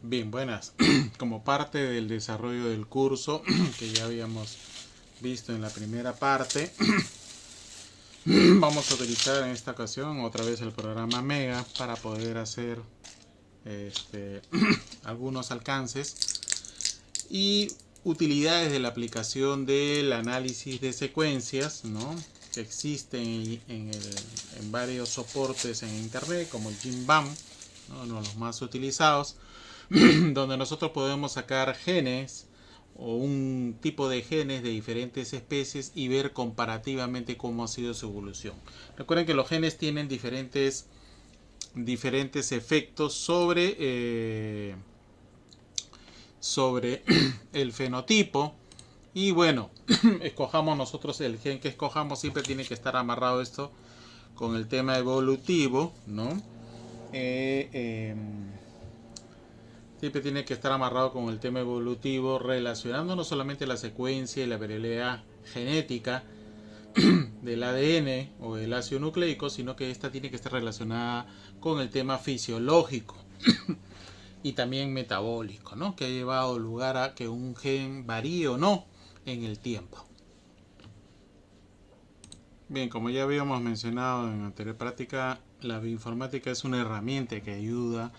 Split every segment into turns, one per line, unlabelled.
Bien, buenas. Como parte del desarrollo del curso que ya habíamos visto en la primera parte, vamos a utilizar en esta ocasión otra vez el programa Mega para poder hacer algunos alcances y utilidades de la aplicación del análisis de secuencias, ¿no?, que existen en varios soportes en internet, como el GenBAM, ¿no?, uno de los más utilizados, donde nosotros podemos sacar genes o un tipo de genes de diferentes especies y ver comparativamente cómo ha sido su evolución. Recuerden que los genes tienen diferentes efectos sobre el fenotipo. Y bueno, escojamos nosotros el gen que escojamos, siempre tiene que estar amarrado esto con el tema evolutivo, ¿no? Siempre tiene que estar amarrado con el tema evolutivo, relacionando no solamente la secuencia y la variabilidad genética del ADN o del ácido nucleico, sino que esta tiene que estar relacionada con el tema fisiológico y también metabólico, ¿no?, que ha llevado lugar a que un gen varíe o no en el tiempo. Bien, como ya habíamos mencionado en la anterior práctica, la bioinformática es una herramienta que ayuda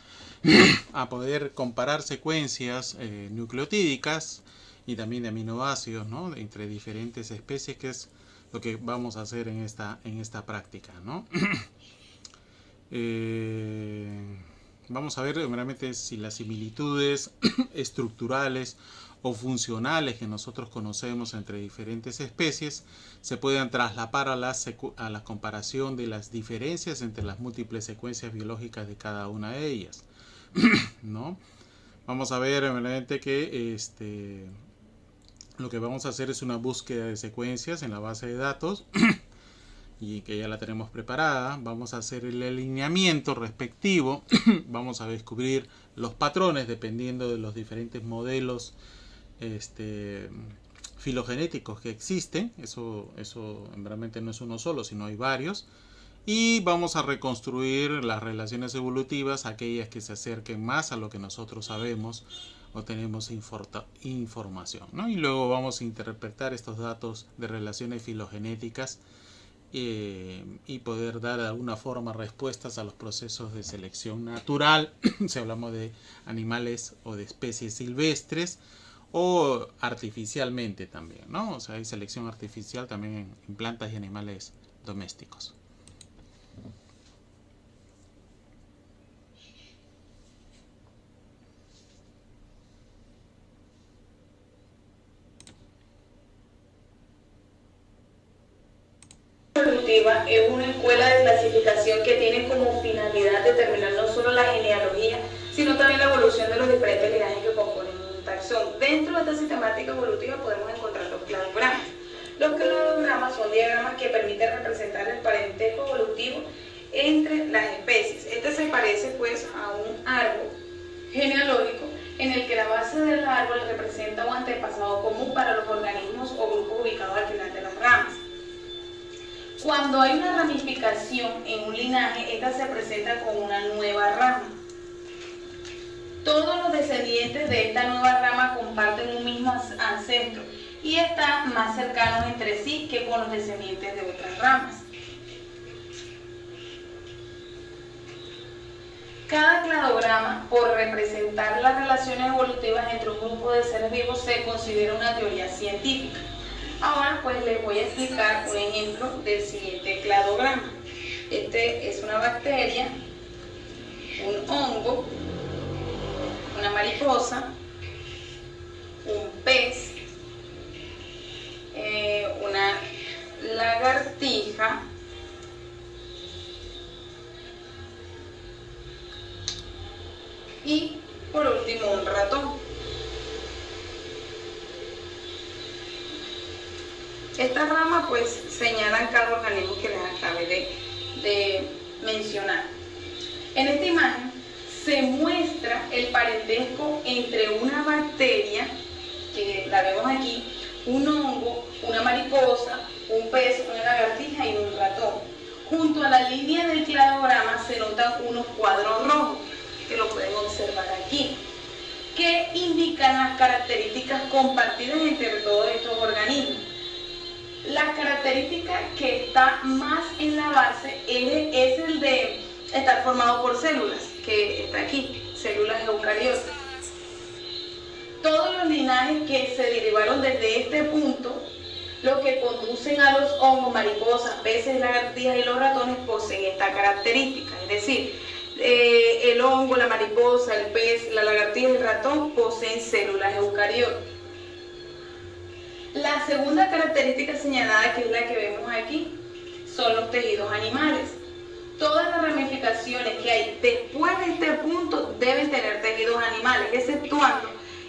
a poder comparar secuencias nucleotídicas y también de aminoácidos, ¿no?, entre diferentes especies, que es lo que vamos a hacer en esta práctica, ¿no? Vamos a ver realmente si las similitudes estructurales o funcionales que nosotros conocemos entre diferentes especies se pueden trasladar a la comparación de las diferencias entre las múltiples secuencias biológicas de cada una de ellas, ¿no? Vamos a ver realmente que lo que vamos a hacer es una búsqueda de secuencias en la base de datos y que ya la tenemos preparada. Vamos a hacer el alineamiento respectivo. Vamos a descubrir los patrones dependiendo de los diferentes modelos filogenéticos que existen. Eso realmente no es uno solo, sino hay varios. Y vamos a reconstruir las relaciones evolutivas, aquellas que se acerquen más a lo que nosotros sabemos o tenemos información, ¿no? Y luego vamos a interpretar estos datos de relaciones filogenéticas y poder dar de alguna forma respuestas a los procesos de selección natural, si hablamos de animales o de especies silvestres, o artificialmente también, ¿no? O sea, hay selección artificial también en plantas y animales domésticos.
Evolutiva es una escuela de clasificación que tiene como finalidad determinar no solo la genealogía, sino también la evolución de los diferentes linajes que componen un taxón. Dentro de esta sistemática evolutiva podemos encontrar los cladogramas. Los cladogramas son diagramas que permiten representar el parentesco evolutivo entre las especies. Este se parece pues a un árbol genealógico en el que la base del árbol representa un antepasado común para los organismos o grupos ubicados al final de las ramas. Cuando hay una ramificación en un linaje, esta se presenta como una nueva rama. Todos los descendientes de esta nueva rama comparten un mismo ancestro y están más cercanos entre sí que con los descendientes de otras ramas. Cada cladograma, por representar las relaciones evolutivas entre un grupo de seres vivos, se considera una teoría científica. Ahora pues les voy a explicar un ejemplo del siguiente cladograma. Este es una bacteria, un hongo, una mariposa, un pez, una lagartija, y por último un ratón. Estas ramas pues señalan cada organismo que les acabé de mencionar. En esta imagen se muestra el parentesco entre una bacteria, que la vemos aquí, un hongo, una mariposa, un pez, una lagartija y un ratón. Junto a la línea del cladograma se notan unos cuadros rojos, que lo pueden observar aquí. indican las características compartidas entre todos estos organismos. La característica que está más en la base es el de estar formado por células, que está aquí, células eucariotas. Todos los linajes que se derivaron desde este punto, los que conducen a los hongos, mariposas, peces, lagartijas y los ratones poseen esta característica, es decir, el hongo, la mariposa, el pez, la lagartija y el ratón poseen células eucariotas. La segunda característica señalada, que es la que vemos aquí, son los tejidos animales. Todas las ramificaciones que hay después de este punto deben tener tejidos animales, exceptuando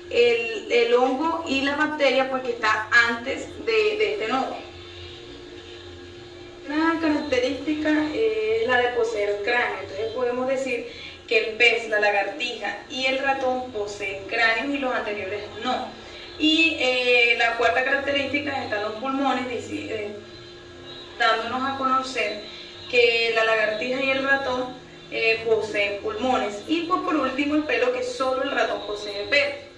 el hongo y la bacteria, pues que está antes de este nodo. Una característica es la de poseer cráneo. Entonces podemos decir que el pez, la lagartija y el ratón poseen cráneos y los anteriores no. Y la cuarta característica están los pulmones, dándonos a conocer que la lagartija y el ratón poseen pulmones. Y pues, por último el pelo, que solo el ratón posee pelo.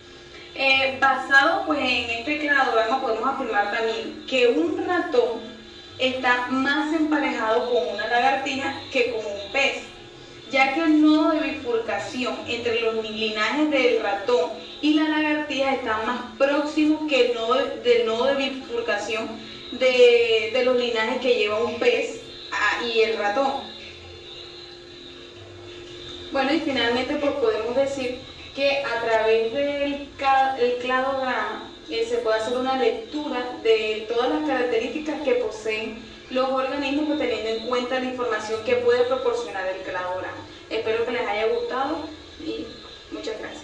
Basado pues en este cladograma podemos afirmar también que un ratón está más emparejado con una lagartija que con un pez, ya que el nodo de bifurcación entre los linajes del ratón y la lagartija está más próximo que el nodo de bifurcación de los linajes que lleva un pez y el ratón. Bueno, y finalmente pues podemos decir que a través del cladograma se puede hacer una lectura de todas las características que poseen los organismos, pues, teniendo en cuenta la información que puede proporcionar el cladograma. Espero que les haya gustado y muchas gracias.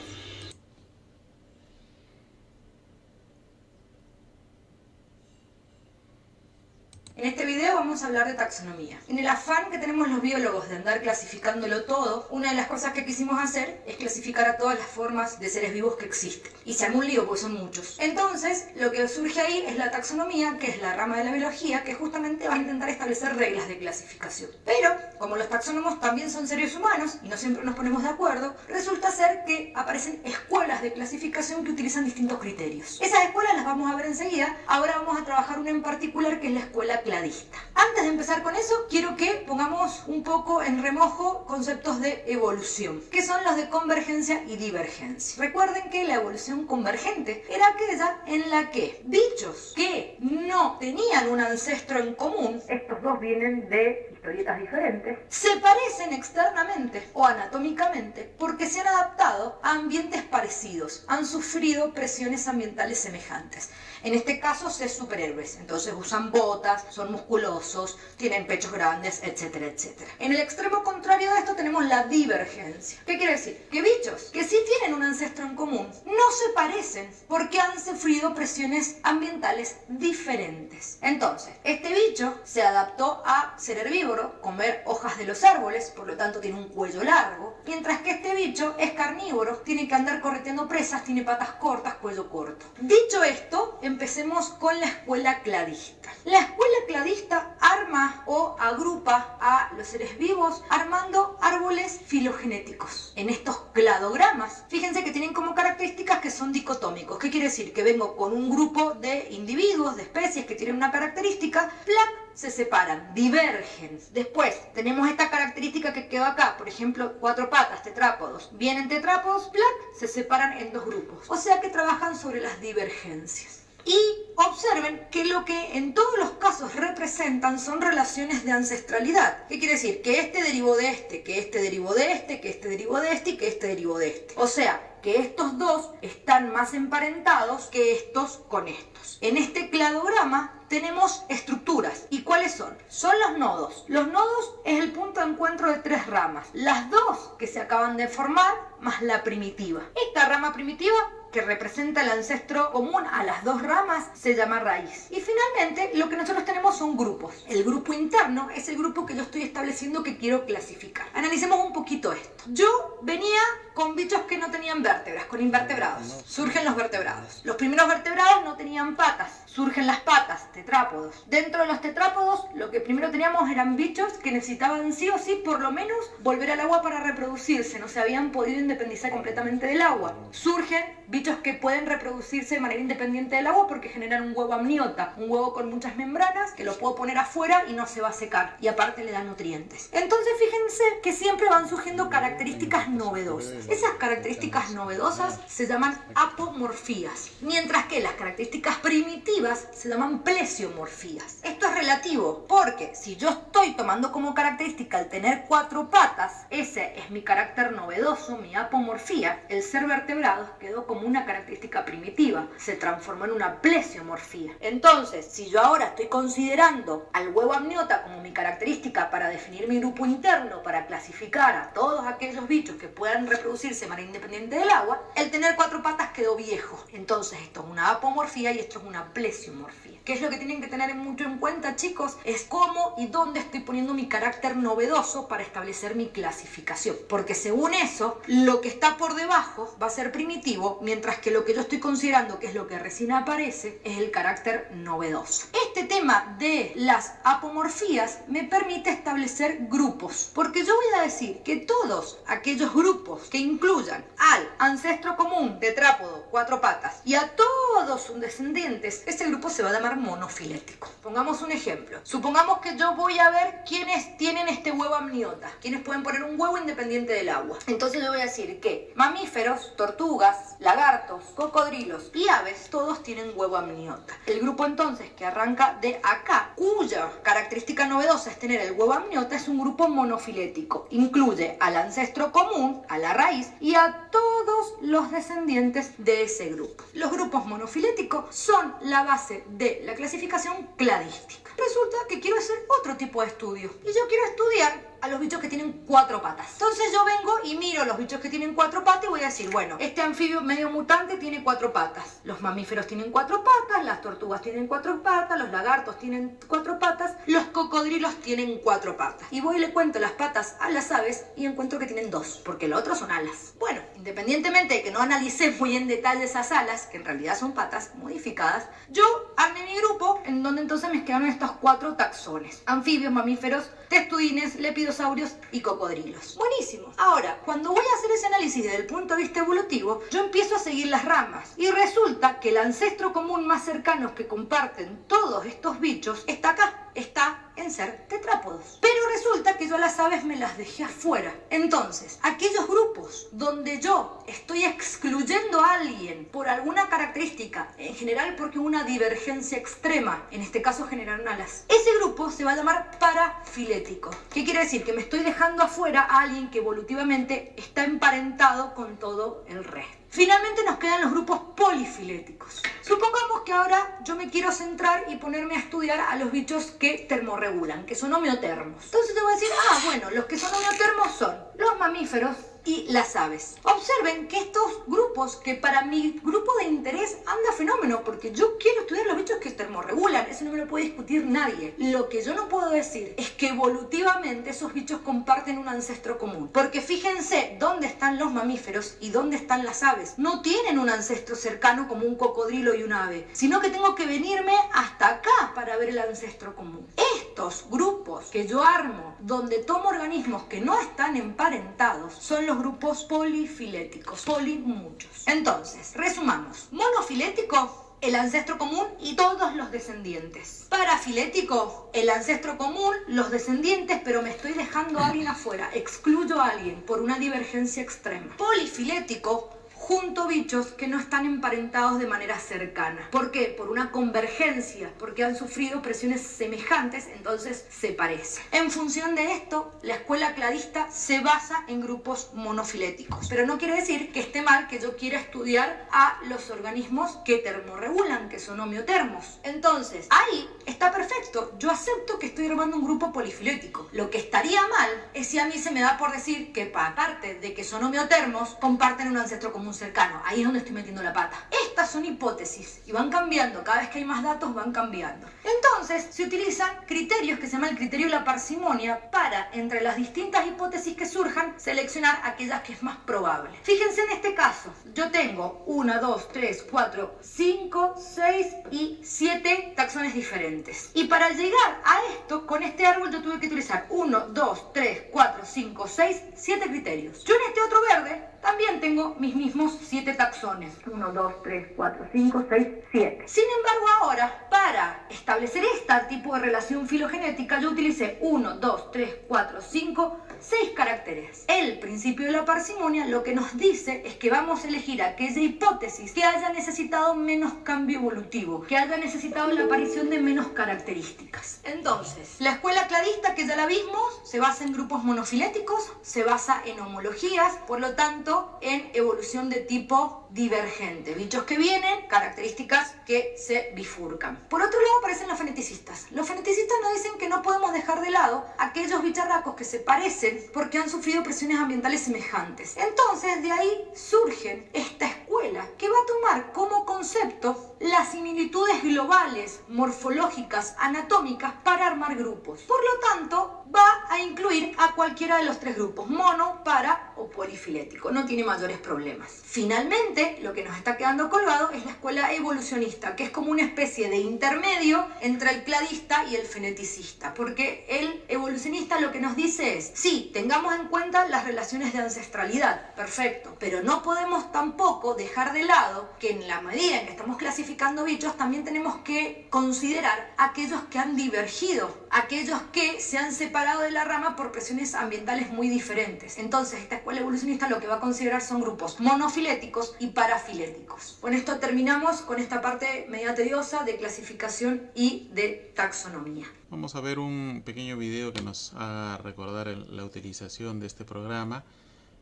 En este video vamos a hablar de taxonomía. En el afán que tenemos los biólogos de andar clasificándolo todo, una de las cosas que quisimos hacer es clasificar a todas las formas de seres vivos que existen. Y se armó un lío porque son muchos. Entonces, lo que surge ahí es la taxonomía, que es la rama de la biología que justamente va a intentar establecer reglas de clasificación. Pero, como los taxónomos también son seres humanos y no siempre nos ponemos de acuerdo, resulta ser que aparecen escuelas de clasificación que utilizan distintos criterios. Esas escuelas las vamos a ver enseguida. Ahora vamos a trabajar una en particular, que es la escuela cladista. Antes de empezar con eso, quiero que pongamos un poco en remojo conceptos de evolución, que son los de convergencia y divergencia. Recuerden que la evolución convergente era aquella en la que bichos que no tenían un ancestro en común, estos dos vienen de historietas diferentes, se parecen externamente o anatómicamente porque se han adaptado a ambientes parecidos, han sufrido presiones ambientales semejantes. En este caso, ser superhéroes, entonces usan botas, son musculosos, tienen pechos grandes, etcétera, etcétera. En el extremo contrario de esto tenemos la divergencia. ¿Qué quiere decir? Que bichos que sí tienen un ancestro en común no se parecen porque han sufrido presiones ambientales diferentes. Entonces, este bicho se adaptó a ser herbívoro, comer hojas de los árboles, por lo tanto tiene un cuello largo, mientras que este bicho es carnívoro, tiene que andar correteando presas, tiene patas cortas, cuello corto. Dicho esto, empecemos con la escuela cladista. La escuela cladista arma o agrupa a los seres vivos armando árboles filogenéticos. En estos cladogramas, fíjense que tienen como características que son dicotómicos. ¿Qué quiere decir? Que vengo con un grupo de individuos, de especies que tienen una característica, ¡plac!, se separan, divergen. Después tenemos esta característica que quedó acá, por ejemplo, 4 patas, tetrápodos. Vienen tetrápodos, ¡plac!, se separan en 2 grupos. O sea que trabajan sobre las divergencias. Y observen que lo que en todos los casos representan son relaciones de ancestralidad. ¿Qué quiere decir? Que este derivó de este, que este derivó de este, que este derivó de este y que este derivó de este. O sea, que estos dos están más emparentados que estos con estos. En este cladograma tenemos estructuras. ¿Y cuáles son? Son los nodos. Los nodos es el punto de encuentro de 3 ramas. Las 2 que se acaban de formar más la primitiva. Esta rama primitiva, que representa el ancestro común a las 2 ramas, se llama raíz. Y finalmente lo que nosotros tenemos son grupos. El grupo interno es el grupo que yo estoy estableciendo que quiero clasificar. Analicemos un poquito esto. Yo venía con bichos que no tenían vértebras, con invertebrados. Surgen los vertebrados. Los primeros vertebrados no tenían patas. Surgen las patas. tetrápodos. Dentro de los tetrápodos, lo que primero teníamos eran bichos que necesitaban sí o sí, por lo menos, volver al agua para reproducirse. No se habían podido independizar completamente del agua. Surgen bichos que pueden reproducirse de manera independiente del agua porque generan un huevo amniota, un huevo con muchas membranas que lo puedo poner afuera y no se va a secar, y aparte le da nutrientes. Entonces fíjense que siempre van surgiendo características novedosas. Esas características novedosas se llaman apomorfías, mientras que las características primitivas se llaman plesiomorfías. Esto es relativo, porque si yo estoy tomando como característica el tener 4 patas, ese es mi carácter novedoso, mi apomorfía. El ser vertebrado quedó como una característica primitiva, se transformó en una plesiomorfía. Entonces, si yo ahora estoy considerando al huevo amniota como mi característica para definir mi grupo interno, para clasificar a todos aquellos bichos que puedan reproducirse de manera independiente del agua, el tener 4 patas quedó viejo. Entonces esto es una apomorfía y esto es una plesiomorfía. ¿Qué es lo que tienen que tener mucho en cuenta, chicos? Es cómo y dónde estoy poniendo mi carácter novedoso para establecer mi clasificación. Porque según eso, lo que está por debajo va a ser primitivo, mientras que lo que yo estoy considerando, que es lo que recién aparece, es el carácter novedoso. Este tema de las apomorfías me permite establecer grupos, porque yo voy a decir que todos aquellos grupos que incluyan al ancestro común tetrápodo 4 patas y a todos sus descendientes, ese grupo se va a llamar monofilético. Pongamos un ejemplo. Supongamos que yo voy a ver quiénes tienen este huevo amniota, quiénes pueden poner un huevo independiente del agua. Entonces yo voy a decir que mamíferos, tortugas, lagartos, cocodrilos y aves, todos tienen huevo amniota. El grupo entonces que arranca de acá, cuya característica novedosa es tener el huevo amniota, es un grupo monofilético. Incluye al ancestro común, a la raíz y a todos los descendientes de ese grupo. Los grupos monofiléticos son la base de la clasificación cladística. Resulta que quiero hacer otro tipo de estudio y yo quiero estudiar a los bichos que tienen 4 patas. Entonces yo vengo y miro los bichos que tienen 4 patas y voy a decir, bueno, este anfibio medio mutante tiene 4 patas. Los mamíferos tienen 4 patas, las tortugas tienen 4 patas, los lagartos tienen 4 patas, los cocodrilos tienen 4 patas. Y voy y le cuento las patas a las aves y encuentro que tienen 2, porque lo otro son alas. Bueno, independientemente de que no analicé muy en detalle esas alas, que en realidad son patas modificadas, yo armé mi grupo en donde entonces me quedaron estos 4 taxones: anfibios, mamíferos, testudines, lepidosaurios y cocodrilos. Buenísimo. Ahora, cuando voy a hacer ese análisis desde el punto de vista evolutivo, yo empiezo a seguir las ramas y resulta que el ancestro común más cercano que comparten todos estos bichos está acá, está en ser tetrápodos. Pero resulta que yo a las aves me las dejé afuera. Entonces, aquellos grupos donde yo estoy excluyendo a alguien por alguna característica, en general porque hubo una divergencia extrema, en este caso generaron alas, ese grupo se va a llamar parafilético. ¿Qué quiere decir? Que me estoy dejando afuera a alguien que evolutivamente está emparentado con todo el resto. Finalmente nos quedan los grupos polifiléticos. Supongamos que ahora yo me quiero centrar y ponerme a estudiar a los bichos que termorregulan, que son homeotermos. Entonces te voy a decir, bueno, los que son homeotermos son los mamíferos y las aves. Observen que estos grupos, que para mi grupo de interés anda fenómeno, porque yo quiero estudiar los bichos que termorregulan, eso no me lo puede discutir nadie. Lo que yo no puedo decir es que evolutivamente esos bichos comparten un ancestro común, porque fíjense dónde están los mamíferos y dónde están las aves. No tienen un ancestro cercano como un cocodrilo y un ave, sino que tengo que venirme hasta acá para ver el ancestro común. Estos grupos que yo armo, donde tomo organismos que no están emparentados, son los grupos polifiléticos. Poli, muchos. Entonces, resumamos. Monofilético, el ancestro común y todos los descendientes. Parafilético, el ancestro común, los descendientes, pero me estoy dejando a alguien afuera. Excluyo a alguien por una divergencia extrema. Polifilético, junto bichos que no están emparentados de manera cercana. ¿Por qué? Por una convergencia, porque han sufrido presiones semejantes, entonces se parecen. En función de esto, la escuela cladista se basa en grupos monofiléticos. Pero no quiere decir que esté mal que yo quiera estudiar a los organismos que termorregulan, que son homeotermos. Entonces, ahí está perfecto. Yo acepto que estoy armando un grupo polifilético. Lo que estaría mal es si a mí se me da por decir que, aparte de que son homeotermos, comparten un ancestro común cercano. Ahí es donde estoy metiendo la pata. Esta estas son hipótesis y van cambiando, cada vez que hay más datos van cambiando. Entonces se utilizan criterios que se llama el criterio de la parsimonia para, entre las distintas hipótesis que surjan, seleccionar aquellas que es más probable. Fíjense en este caso, yo tengo 1, 2, 3, 4, 5, 6 y 7 taxones diferentes. Y para llegar a esto, con este árbol yo tuve que utilizar 1, 2, 3, 4, 5, 6, 7 criterios. Yo en este otro verde también tengo mis mismos 7 taxones. 1, 2, 3, 4, 5, 6, 7. Sin embargo, ahora, para establecer este tipo de relación filogenética, yo utilicé 1, 2, 3, 4, 5, 6 caracteres. El principio de la parsimonia lo que nos dice es que vamos a elegir aquella hipótesis que haya necesitado menos cambio evolutivo, que haya necesitado la aparición de menos características. Entonces, la escuela cladista, que ya la vimos, se basa en grupos monofiléticos, se basa en homologías, por lo tanto, en evolución de tipo divergente. Bichos que vienen, características que se bifurcan. Por otro lado aparecen los feneticistas. Los feneticistas nos dicen que no podemos dejar de lado aquellos bicharracos que se parecen porque han sufrido presiones ambientales semejantes. Entonces de ahí surgen esta escuela que va a tomar como concepto las similitudes globales, morfológicas, anatómicas para armar grupos. Por lo tanto, va a incluir a cualquiera de los 3 grupos, mono, para o polifilético. No tiene mayores problemas. Finalmente, lo que nos está quedando colgado es la escuela evolucionista, que es como una especie de intermedio entre el cladista y el feneticista, porque el evolucionista lo que nos dice es, sí, tengamos en cuenta las relaciones de ancestralidad, perfecto, pero no podemos tampoco dejar de lado que en la medida en que estamos clasificando bichos, también tenemos que considerar aquellos que han divergido, aquellos que se han separado de la rama por presiones ambientales muy diferentes. Entonces, esta escuela evolucionista lo que va a considerar son grupos monofiléticos y parafiléticos. Con esto terminamos con esta parte media tediosa de clasificación y de taxonomía.
Vamos a ver un pequeño video que nos haga recordar la utilización de este programa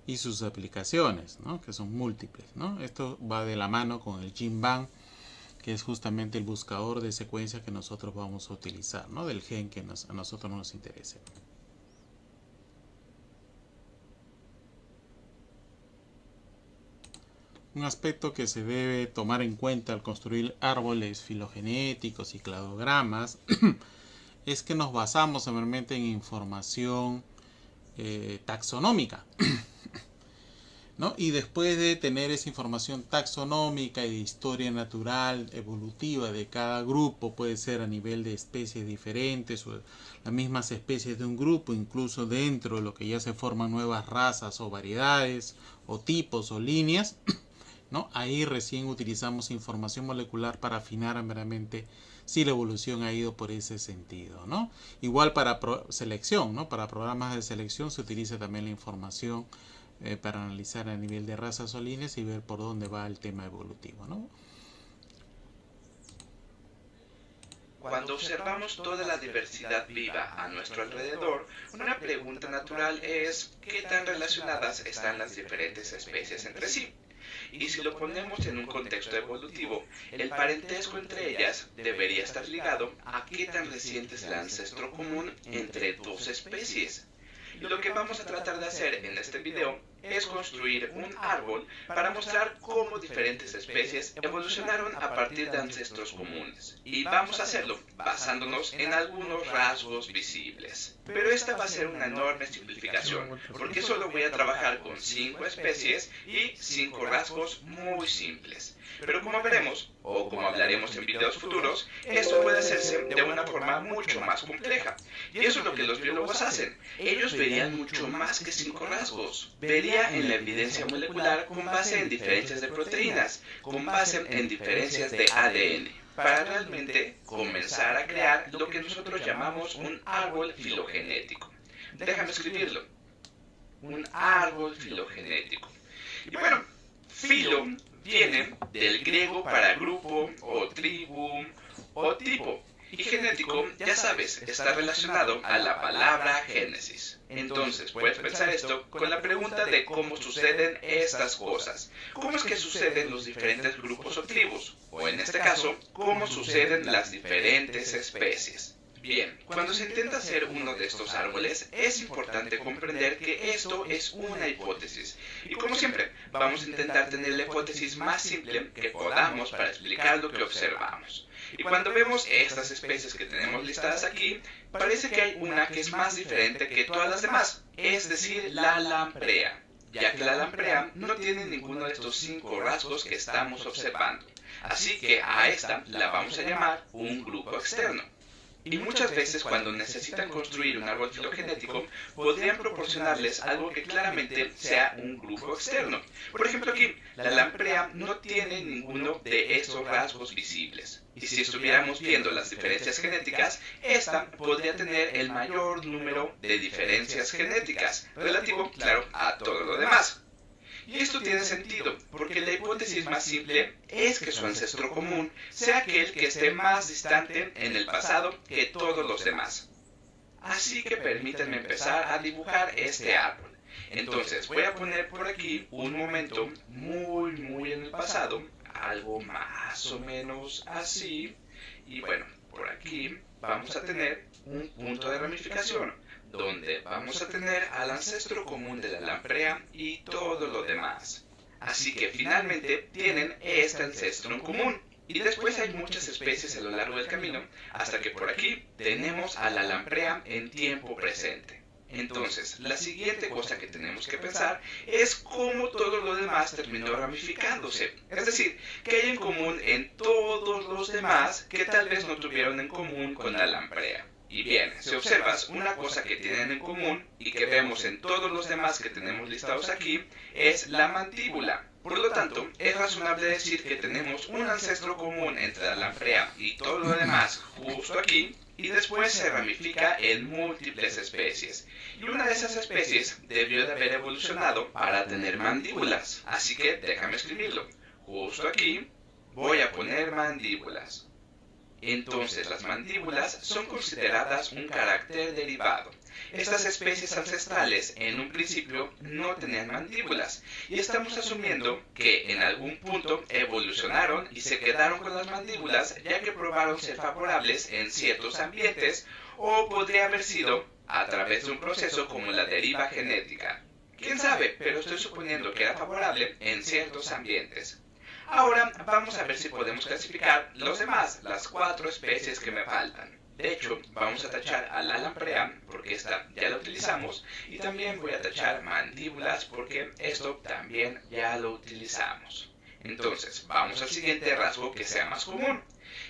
y sus aplicaciones, ¿no? Que son múltiples, ¿no? Esto va de la mano con el GenBank, que es justamente el buscador de secuencias que nosotros vamos a utilizar, ¿no? Del gen que a nosotros nos interese. Un aspecto que se debe tomar en cuenta al construir árboles filogenéticos y cladogramas es que nos basamos simplemente en información taxonómica, ¿no? Y después de tener esa información taxonómica y de historia natural, evolutiva de cada grupo, puede ser a nivel de especies diferentes o las mismas especies de un grupo, incluso dentro de lo que ya se forman nuevas razas o variedades o tipos o líneas, ¿no? Ahí recién utilizamos información molecular para afinar meramente si la evolución ha ido por ese sentido, ¿no? Igual para selección, ¿no? Para programas de selección se utiliza también la información para analizar a nivel de razas o líneas y ver por dónde va el tema evolutivo, ¿no?
Cuando observamos toda la diversidad viva a nuestro alrededor, una pregunta natural es ¿qué tan relacionadas están las diferentes especies entre sí? Y si lo ponemos en un contexto evolutivo, el parentesco entre ellas debería estar ligado a qué tan reciente es el ancestro común entre 2 especies. Y lo que vamos a tratar de hacer en este video es construir un árbol para mostrar cómo diferentes especies evolucionaron a partir de ancestros comunes. Y vamos a hacerlo basándonos en algunos rasgos visibles. Pero esta va a ser una enorme simplificación, porque solo voy a trabajar con 5 especies y 5 rasgos muy simples. Pero como veremos, o como hablaremos en videos futuros, esto puede hacerse de una forma mucho más compleja. Y eso es lo que los biólogos hacen. Ellos verían mucho más que 5 rasgos. Verían en la evidencia molecular con base en diferencias de proteínas, con base en diferencias de ADN, para realmente comenzar a crear lo que nosotros llamamos un árbol filogenético. Déjame escribirlo. Un árbol filogenético. Y bueno, filo viene del griego para grupo o tribu o tipo. Y genético, ya sabes, está relacionado a la palabra génesis. Entonces, puedes pensar esto con la pregunta de cómo suceden estas cosas. ¿Cómo es que suceden los diferentes grupos o tribus? O en este caso, ¿cómo suceden las diferentes especies? Bien, cuando se intenta hacer uno de estos árboles, es importante comprender que esto es una hipótesis. Y como siempre, vamos a intentar tener la hipótesis más simple que podamos para explicar lo que observamos. Y cuando vemos estas especies que tenemos listadas aquí, parece que hay una que es más diferente que todas las demás, es decir, la lamprea, ya que la lamprea no tiene ninguno de estos 5 rasgos que estamos observando. Así que a esta la vamos a llamar un grupo externo. Y muchas veces cuando necesitan construir un árbol filogenético, podrían proporcionarles algo que claramente sea un grupo externo. Por ejemplo aquí, la lamprea no tiene ninguno de estos rasgos visibles. Y si estuviéramos viendo las diferencias genéticas, esta podría tener el mayor número de diferencias genéticas, relativo, claro, a todo lo demás. Y esto tiene sentido, porque la hipótesis más simple es que su ancestro común sea aquel que esté más distante en el pasado que todos los demás. Así que permítanme empezar a dibujar este árbol. Entonces voy a poner por aquí un momento muy en el pasado, algo más o menos así, y bueno, por aquí vamos a tener un punto de ramificación, donde vamos a tener al ancestro común de la lamprea y todo lo demás. Así que finalmente tienen este ancestro en común. Y después hay muchas especies a lo largo del camino, hasta que por aquí tenemos a la lamprea en tiempo presente. Entonces, la siguiente cosa que tenemos que pensar es cómo todo lo demás terminó ramificándose. Es decir, qué hay en común en todos los demás que tal vez no tuvieron en común con la lamprea. Y bien, si observas una cosa que tienen en común y que vemos en todos los demás que tenemos listados aquí, es la mandíbula. Por lo tanto, es razonable decir que tenemos un ancestro común entre la lamprea y todo lo demás justo aquí, y después se ramifica en múltiples especies. Y una de esas especies debió de haber evolucionado para tener mandíbulas. Así que déjame escribirlo. Justo aquí voy a poner mandíbulas. Entonces las mandíbulas son consideradas un carácter derivado. Estas especies ancestrales en un principio no tenían mandíbulas y estamos asumiendo que en algún punto evolucionaron y se quedaron con las mandíbulas ya que probaron ser favorables en ciertos ambientes, o podría haber sido a través de un proceso como la deriva genética. ¿Quién sabe? Pero estoy suponiendo que era favorable en ciertos ambientes. Ahora vamos a ver si podemos clasificar los demás, las 4 especies que me faltan. De hecho, vamos a tachar a la lamprea, porque esta ya la utilizamos, y también voy a tachar mandíbulas, porque esto también ya lo utilizamos. Entonces, vamos al siguiente rasgo que sea más común.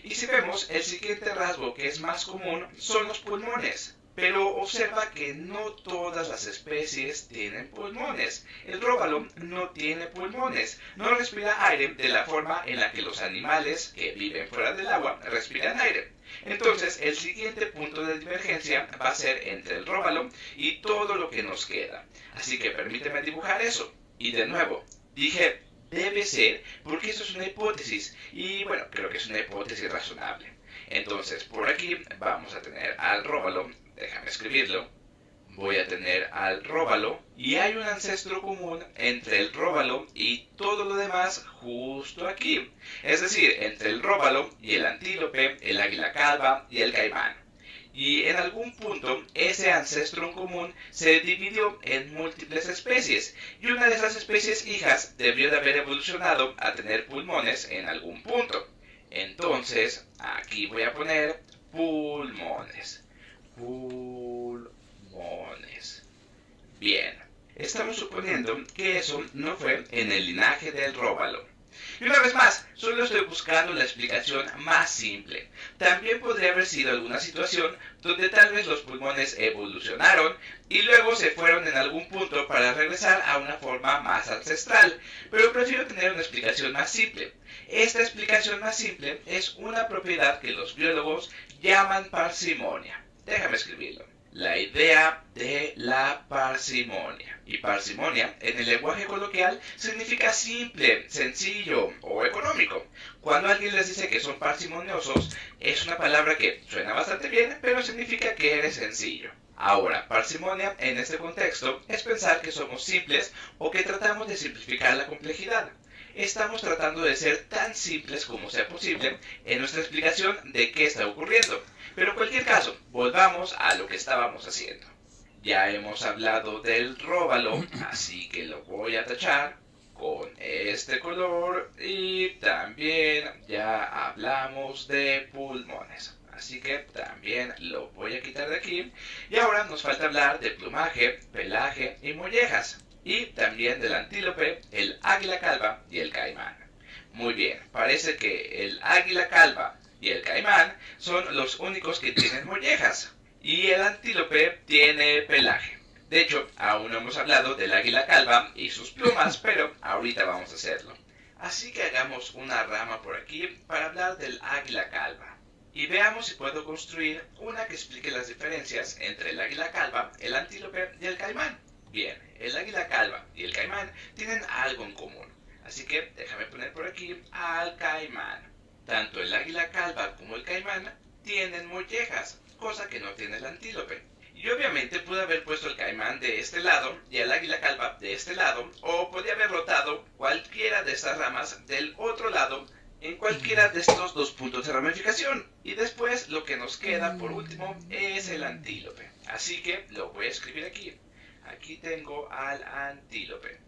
Y si vemos, el siguiente rasgo que es más común son los pulmones. Pero observa que no todas las especies tienen pulmones. El róbalo no tiene pulmones, no respira aire de la forma en la que los animales que viven fuera del agua respiran aire. Entonces, el siguiente punto de divergencia va a ser entre el róbalo y todo lo que nos queda. Así que permíteme dibujar eso. Y de nuevo, dije debe ser porque eso es una hipótesis. Y bueno, creo que es una hipótesis razonable. Entonces, por aquí vamos a tener al róbalo. Déjame escribirlo. Voy a tener al róbalo y hay un ancestro común entre el róbalo y todo lo demás justo aquí. Es decir, entre el róbalo y el antílope, el águila calva y el caimán. Y en algún punto ese ancestro en común se dividió en múltiples especies y una de esas especies hijas debió de haber evolucionado a tener pulmones en algún punto. Entonces, aquí voy a poner pulmones. Bien, estamos suponiendo que eso no fue en el linaje del róbalo. Y una vez más, solo estoy buscando la explicación más simple. También podría haber sido alguna situación donde tal vez los pulmones evolucionaron y luego se fueron en algún punto para regresar a una forma más ancestral, pero prefiero tener una explicación más simple. Esta explicación más simple es una propiedad que los biólogos llaman parsimonia. Déjame escribirlo. La idea de la parsimonia. Y parsimonia, en el lenguaje coloquial, significa simple, sencillo o económico. Cuando alguien les dice que son parsimoniosos, es una palabra que suena bastante bien, pero significa que eres sencillo. Ahora, parsimonia en este contexto es pensar que somos simples o que tratamos de simplificar la complejidad. estamos tratando de ser tan simples como sea posible en nuestra explicación de qué está ocurriendo. Pero en cualquier caso, volvamos a lo que estábamos haciendo. Ya hemos hablado del róbalo, así que lo voy a tachar con este color, y también ya hablamos de pulmones, así que también lo voy a quitar de aquí. Y ahora nos falta hablar de plumaje, pelaje y mollejas, y también del antílope, el águila calva y el caimán. Muy bien, parece que el águila calva y el caimán son los únicos que tienen mollejas, y el antílope tiene pelaje. De hecho, aún no hemos hablado del águila calva y sus plumas, pero ahorita vamos a hacerlo. Así que hagamos una rama por aquí para hablar del águila calva. Y veamos si puedo construir una que explique las diferencias entre el águila calva, el antílope y el caimán. Bien, el águila calva y el caimán tienen algo en común. Así que déjame poner por aquí al caimán. Tanto el águila calva como el caimán tienen mollejas, cosa que no tiene el antílope. Y obviamente pude haber puesto el caimán de este lado y el águila calva de este lado, o podía haber rotado cualquiera de estas ramas del otro lado en cualquiera de estos dos puntos de ramificación. Y después lo que nos queda por último es el antílope. Así que lo voy a escribir aquí. Aquí tengo al antílope.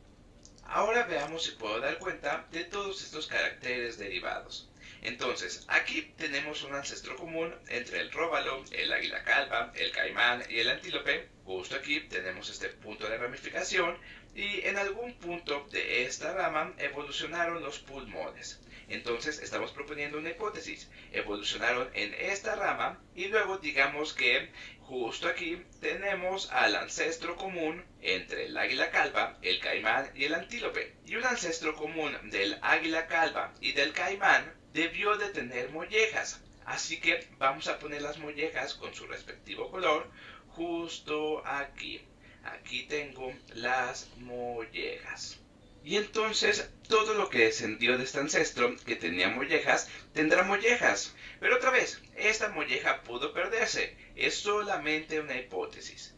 Ahora veamos si puedo dar cuenta de todos estos caracteres derivados. Entonces, aquí tenemos un ancestro común entre el róbalo, el águila calva, el caimán y el antílope. Justo aquí tenemos este punto de ramificación, y en algún punto de esta rama evolucionaron los pulmones. Entonces estamos proponiendo una hipótesis. Evolucionaron en esta rama, y luego digamos que justo aquí tenemos al ancestro común entre el águila calva, el caimán y el antílope. Y un ancestro común del águila calva y del caimán debió de tener mollejas, así que vamos a poner las mollejas con su respectivo color justo aquí. Aquí tengo las mollejas. Y entonces todo lo que descendió de este ancestro que tenía mollejas tendrá mollejas. Pero otra vez, esta molleja pudo perderse, es solamente una hipótesis.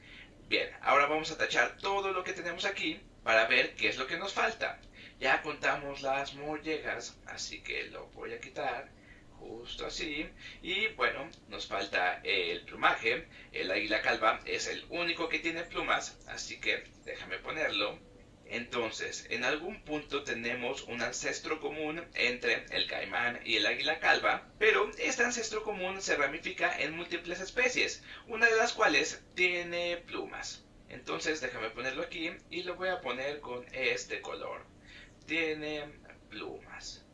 Bien, ahora vamos a tachar todo lo que tenemos aquí para ver qué es lo que nos falta. Ya contamos las mollejas, así que lo voy a quitar justo así. Y bueno, nos falta el plumaje. El águila calva es el único que tiene plumas, así que déjame ponerlo. Entonces, en algún punto tenemos un ancestro común entre el caimán y el águila calva, pero este ancestro común se ramifica en múltiples especies, una de las cuales tiene plumas. Entonces déjame ponerlo aquí y lo voy a poner con este color. Tiene plumas.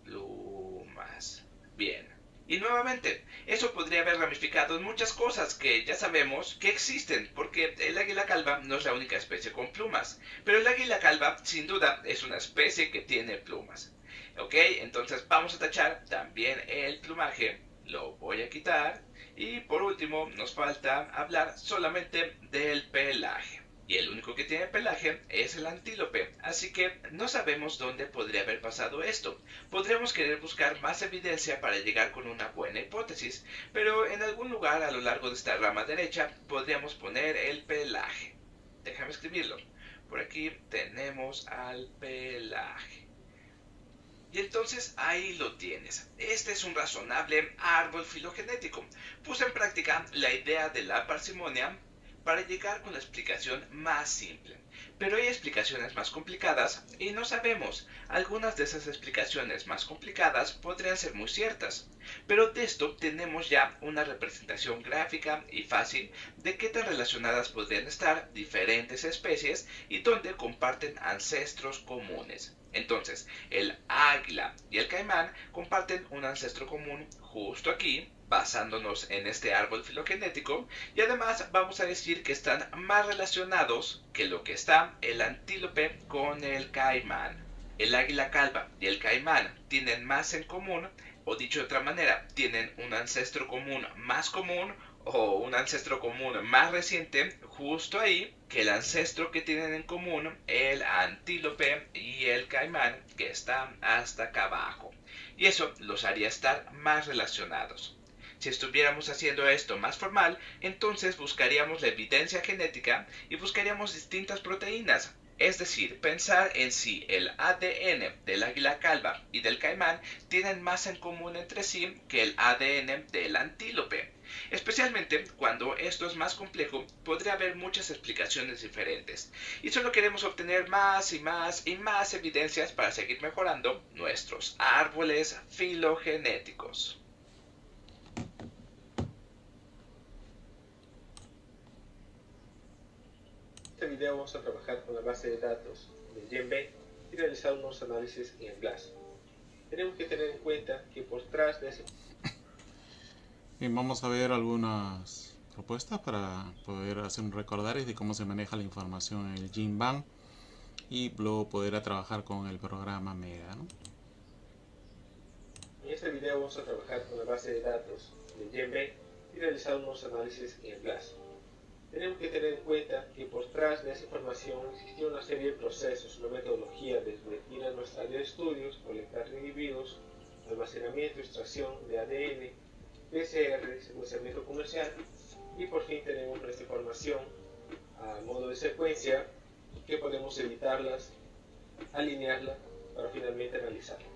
Plumas. Bien. Y nuevamente, eso podría haber ramificado en muchas cosas que ya sabemos que existen, porque el águila calva no es la única especie con plumas, pero el águila calva sin duda es una especie que tiene plumas. Ok, entonces vamos a tachar también el plumaje, lo voy a quitar, y por último nos falta hablar solamente del pelaje. Y el único que tiene pelaje es el antílope, así que no sabemos dónde podría haber pasado esto. Podríamos querer buscar más evidencia para llegar con una buena hipótesis, pero en algún lugar a lo largo de esta rama derecha podríamos poner el pelaje. Déjame escribirlo. Por aquí tenemos al pelaje. Y entonces ahí lo tienes. Este es un razonable árbol filogenético. Puse en práctica la idea de la parsimonia para llegar con la explicación más simple. Pero hay explicaciones más complicadas y no sabemos. Algunas de esas explicaciones más complicadas podrían ser muy ciertas. Pero de esto tenemos ya una representación gráfica y fácil de qué tan relacionadas podrían estar diferentes especies y dónde comparten ancestros comunes. Entonces, el águila y el caimán comparten un ancestro común justo aquí, basándonos en este árbol filogenético, y además vamos a decir que están más relacionados que lo que está el antílope con el caimán. El águila calva y el caimán tienen más en común, o dicho de otra manera, tienen un ancestro común más común o un ancestro común más reciente justo ahí que el ancestro que tienen en común el antílope y el caimán, que está hasta acá abajo. Y eso los haría estar más relacionados. Si estuviéramos haciendo esto más formal, entonces buscaríamos la evidencia genética y buscaríamos distintas proteínas, Es decir, pensar en si el ADN del águila calva y del caimán tienen más en común entre sí que el ADN del antílope. Especialmente cuando esto es más complejo, podría haber muchas explicaciones diferentes, y solo queremos obtener más y más y más evidencias para seguir mejorando nuestros árboles filogenéticos.
En este video vamos a trabajar con la base de datos de GenBank y realizar unos análisis en GLASS. Tenemos que tener en cuenta que por detrás de ese...
Bien, vamos a ver algunas propuestas para poder hacer un recordaris de cómo se maneja la información en el GenBank y luego poder trabajar con el programa MEDA, ¿no?
En este video vamos a trabajar con la base de datos de GenBank y realizar unos análisis en GLASS. Tenemos que tener en cuenta que por detrás de esa información existía una serie de procesos, una metodología desde ir a nuestra área de estudios, colectar individuos, almacenamiento, extracción de ADN, PCR, secuenciamiento comercial, y por fin tenemos nuestra información a modo de secuencia que podemos editarlas, alinearla para finalmente analizarla.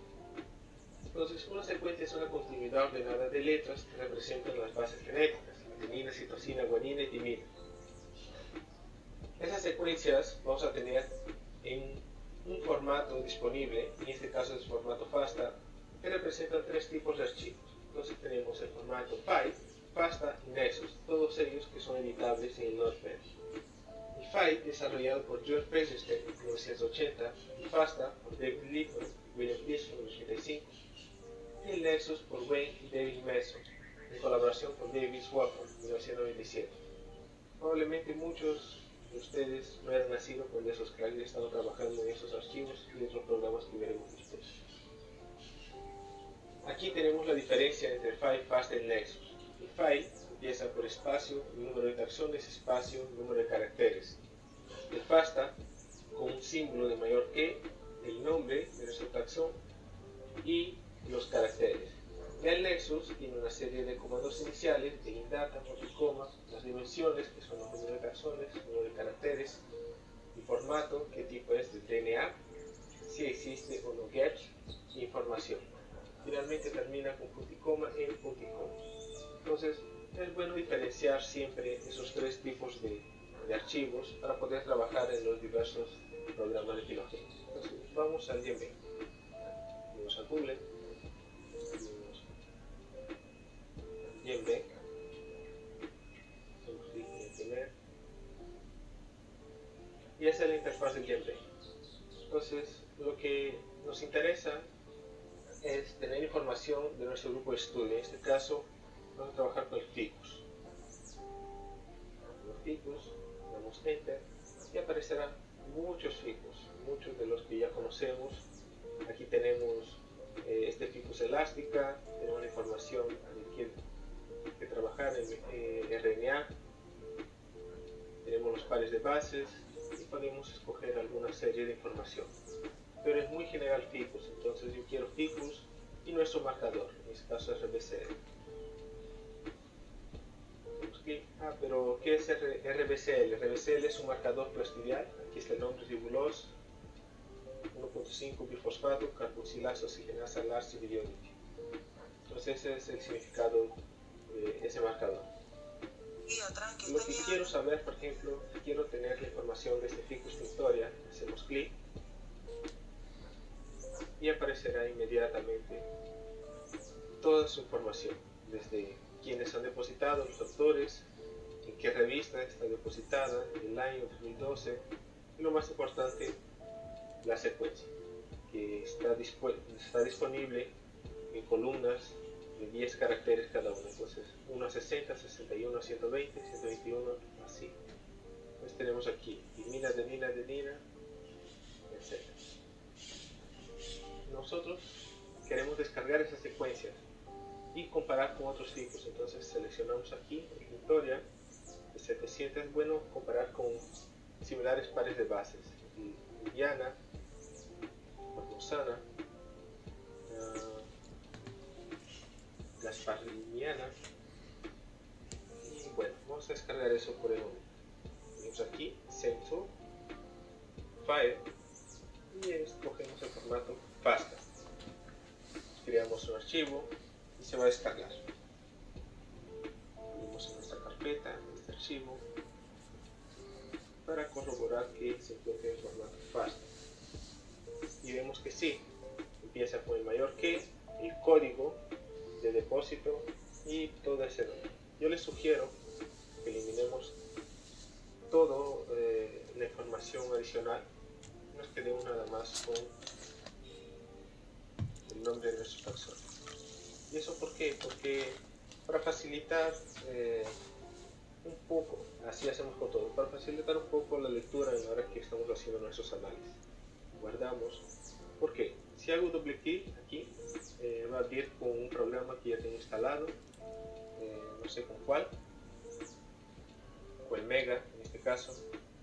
Entonces, una secuencia es una continuidad ordenada de letras que representan las bases genéticas: adenina, citosina, guanina y timina. Esas secuencias vamos a tener en un formato disponible, en este caso es formato FASTA, que representan tres tipos de archivos. Entonces tenemos el formato FAI, FASTA y Nexus, todos ellos que son editables en el Notepad. El FAI, desarrollado por George Prezenstein en 1980, y FASTA por David Lippman y William Pearson en 1985, y el Nexus por Wayne y David Mason, en colaboración con David Swafford en 1997. Probablemente muchos de ustedes no hayan nacido cuando esos cracks han estado trabajando en esos archivos y otros programas que veremos después. Aquí tenemos la diferencia entre FAI, FASTA y Nexus. El FAI empieza por espacio, número de taxones, espacio, número de caracteres. El FASTA con un símbolo de mayor que, el nombre de nuestro taxón y los caracteres. Y el Nexus tiene una serie de comandos iniciales de indata, multicoma, las dimensiones, que son los números de taxones, número de caracteres, el formato, qué tipo es de DNA, si existe o no get, y información. Finalmente termina con punticoma en punticoma. Entonces, es bueno diferenciar siempre esos tres tipos de archivos para poder trabajar en los diversos programas de filogenia. Entonces, vamos al GenBank. Vamos a Google. GenBank. Hacemos clic en el primer. Y esa es la interfaz del GenBank. Entonces, lo que nos interesa es tener información de nuestro grupo de estudio. En este caso, vamos a trabajar con el ficus. Los ficus, damos Enter y aparecerán muchos ficus, muchos de los que ya conocemos. Aquí tenemos este ficus elástica, tenemos la información que trabajar en RNA, tenemos los pares de bases y podemos escoger alguna serie de información. Pero es muy general ficus, entonces yo quiero ficus y nuestro marcador, en este caso es RBCL. Pero ¿qué es RBCL? RBCL es un marcador plastidial, aquí está el nombre, ribulose 1.5 bifosfato, carboxilasa, oxigenasa, larsa y bidionite. Entonces ese es el significado de ese marcador. Lo que quiero saber, por ejemplo, quiero tener la información de este ficus victoria, hacemos clic y aparecerá inmediatamente toda su información, desde quienes han depositado, los autores, en qué revista está depositada, el año 2012 y lo más importante, la secuencia, que está disponible en columnas de 10 caracteres cada una. Entonces 1 a 60, 61 a 120, 121, así. Entonces tenemos aquí timina, adenina, etc. Nosotros queremos descargar esas secuencias y comparar con otros ficus. Entonces seleccionamos aquí en Victoria, de 700 es bueno comparar con similares pares de bases, Indiana, Formosana, Gaspariniana, y bueno, vamos a descargar eso por el momento. Tenemos aquí Centro, File y escogemos el formato FASTA. Creamos un archivo y se va a descargar. Abrimos en nuestra carpeta este archivo para corroborar que se encuentra en formato FASTA. Y vemos que sí, empieza con el mayor que, el código de depósito y todo ese nombre. Yo les sugiero que eliminemos toda la información adicional, nos quedemos nada más con el nombre de nuestro taxón. ¿Y eso por qué? Porque para facilitar un poco, así hacemos con todo, para facilitar un poco la lectura en la hora que estamos haciendo nuestros análisis. Guardamos. ¿Por qué? Si hago doble clic aquí, va a abrir con un programa que ya tengo instalado, no sé con cuál, o el Mega en este caso.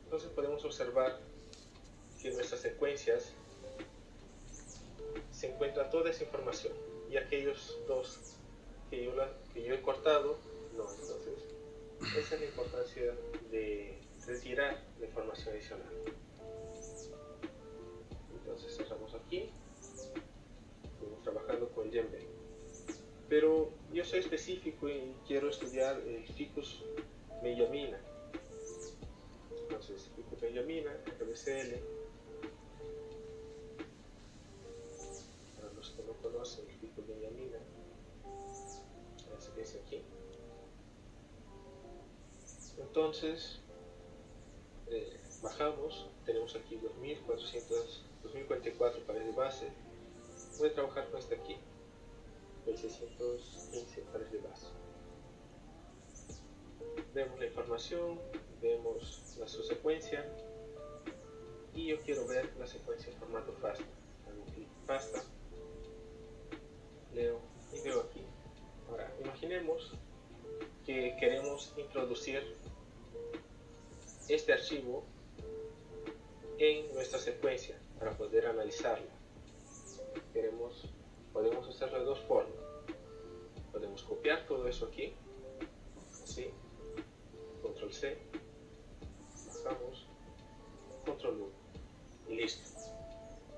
Entonces podemos observar que en nuestras secuencias se encuentra toda esa información y aquellos dos que yo he cortado, no. Entonces esa es la importancia de retirar la información adicional. Entonces cerramos aquí, estamos trabajando con Djembe, pero yo soy específico y quiero estudiar el Ficus benjamina. Entonces Ficus benjamina, RBCL, para los que no conocen el Ficus benjamina, se dice aquí. Entonces bajamos, tenemos aquí 2044 pares de base. Voy a trabajar con este aquí, 1615 pares de base. Vemos la información, vemos la subsecuencia y yo quiero ver la secuencia en formato FASTA. Hago clic FASTA, leo y veo aquí. Ahora imaginemos que queremos introducir este archivo en nuestra secuencia para poder analizarla. Podemos hacerlo de dos formas. Podemos copiar todo eso aquí, así, control C, bajamos, control V y listo.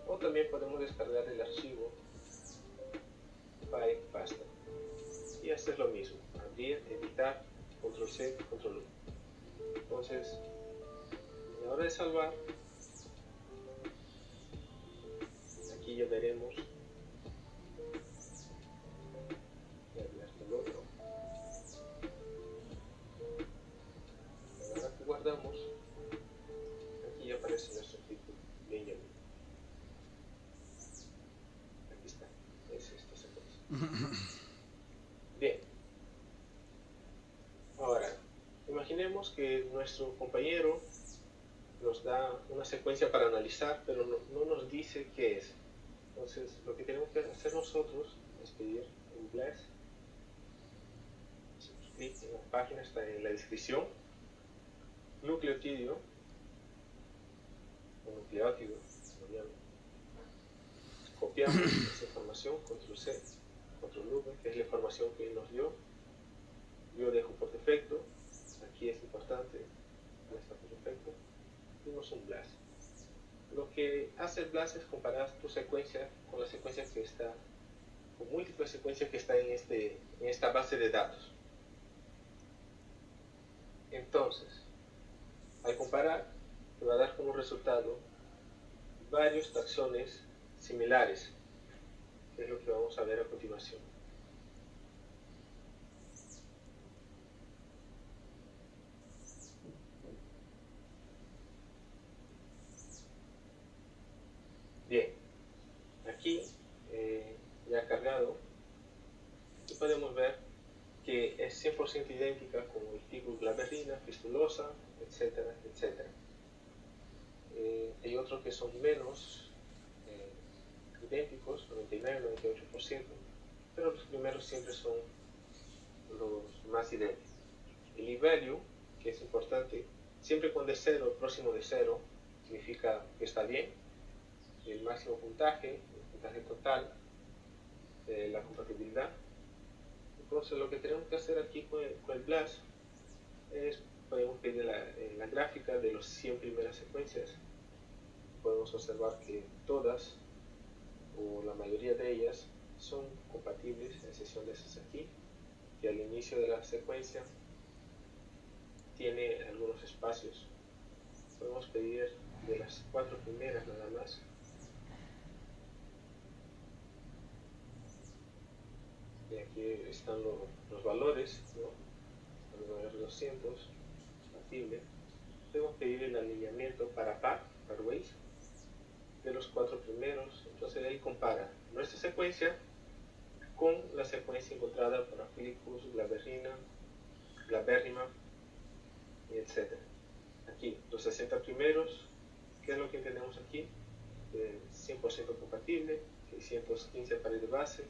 O también podemos descargar el archivo file FASTA y hacer lo mismo, abrir, editar, control C, control V. Entonces, a la hora de salvar, aquí ya veremos el otro. Ahora que guardamos, aquí ya aparece nuestro título Benjamin. Aquí está, es esta secuencia. Bien, ahora imaginemos que nuestro compañero nos da una secuencia para analizar, pero no nos dice qué es. Entonces lo que tenemos que hacer nosotros es pedir un BLAS. Hacemos clic en la página, está en la descripción, nucleotidio o nucleótido, copiamos esa información, control C, control V, que es la información que él nos dio. Yo dejo por defecto, aquí es importante, no está por defecto, dimos un BLAS. Lo que hace el BLAS es comparar tu secuencia con la secuencia que está, con múltiples secuencias que están en esta base de datos. Entonces, al comparar, te va a dar como resultado varios taxones similares, que es lo que vamos a ver a continuación. Bien, aquí ya cargado, y podemos ver que es 100% idéntica con el Ficus glaberrina, fistulosa, etcétera, etcétera. Hay otros que son menos idénticos, 99, 98%, pero los primeros siempre son los más idénticos. El e-value, que es importante, siempre cuando es 0, próximo de 0, significa que está bien. El máximo puntaje, el puntaje total, la compatibilidad. Entonces lo que tenemos que hacer aquí con el BLAS es, podemos pedir la gráfica de las 100 primeras secuencias, podemos observar que todas o la mayoría de ellas son compatibles, a excepción de esas aquí, que al inicio de la secuencia tiene algunos espacios. Podemos pedir de las 4 primeras nada más. Y aquí están los valores, ¿no? El 200, compatible. Podemos pedir el alineamiento para pairwise, de los 4 primeros. Entonces ahí compara nuestra secuencia con la secuencia encontrada por Philippus, Glaberrima, etc. Aquí, los 60 primeros, ¿qué es lo que tenemos aquí? 100% compatible, 615 pares de base,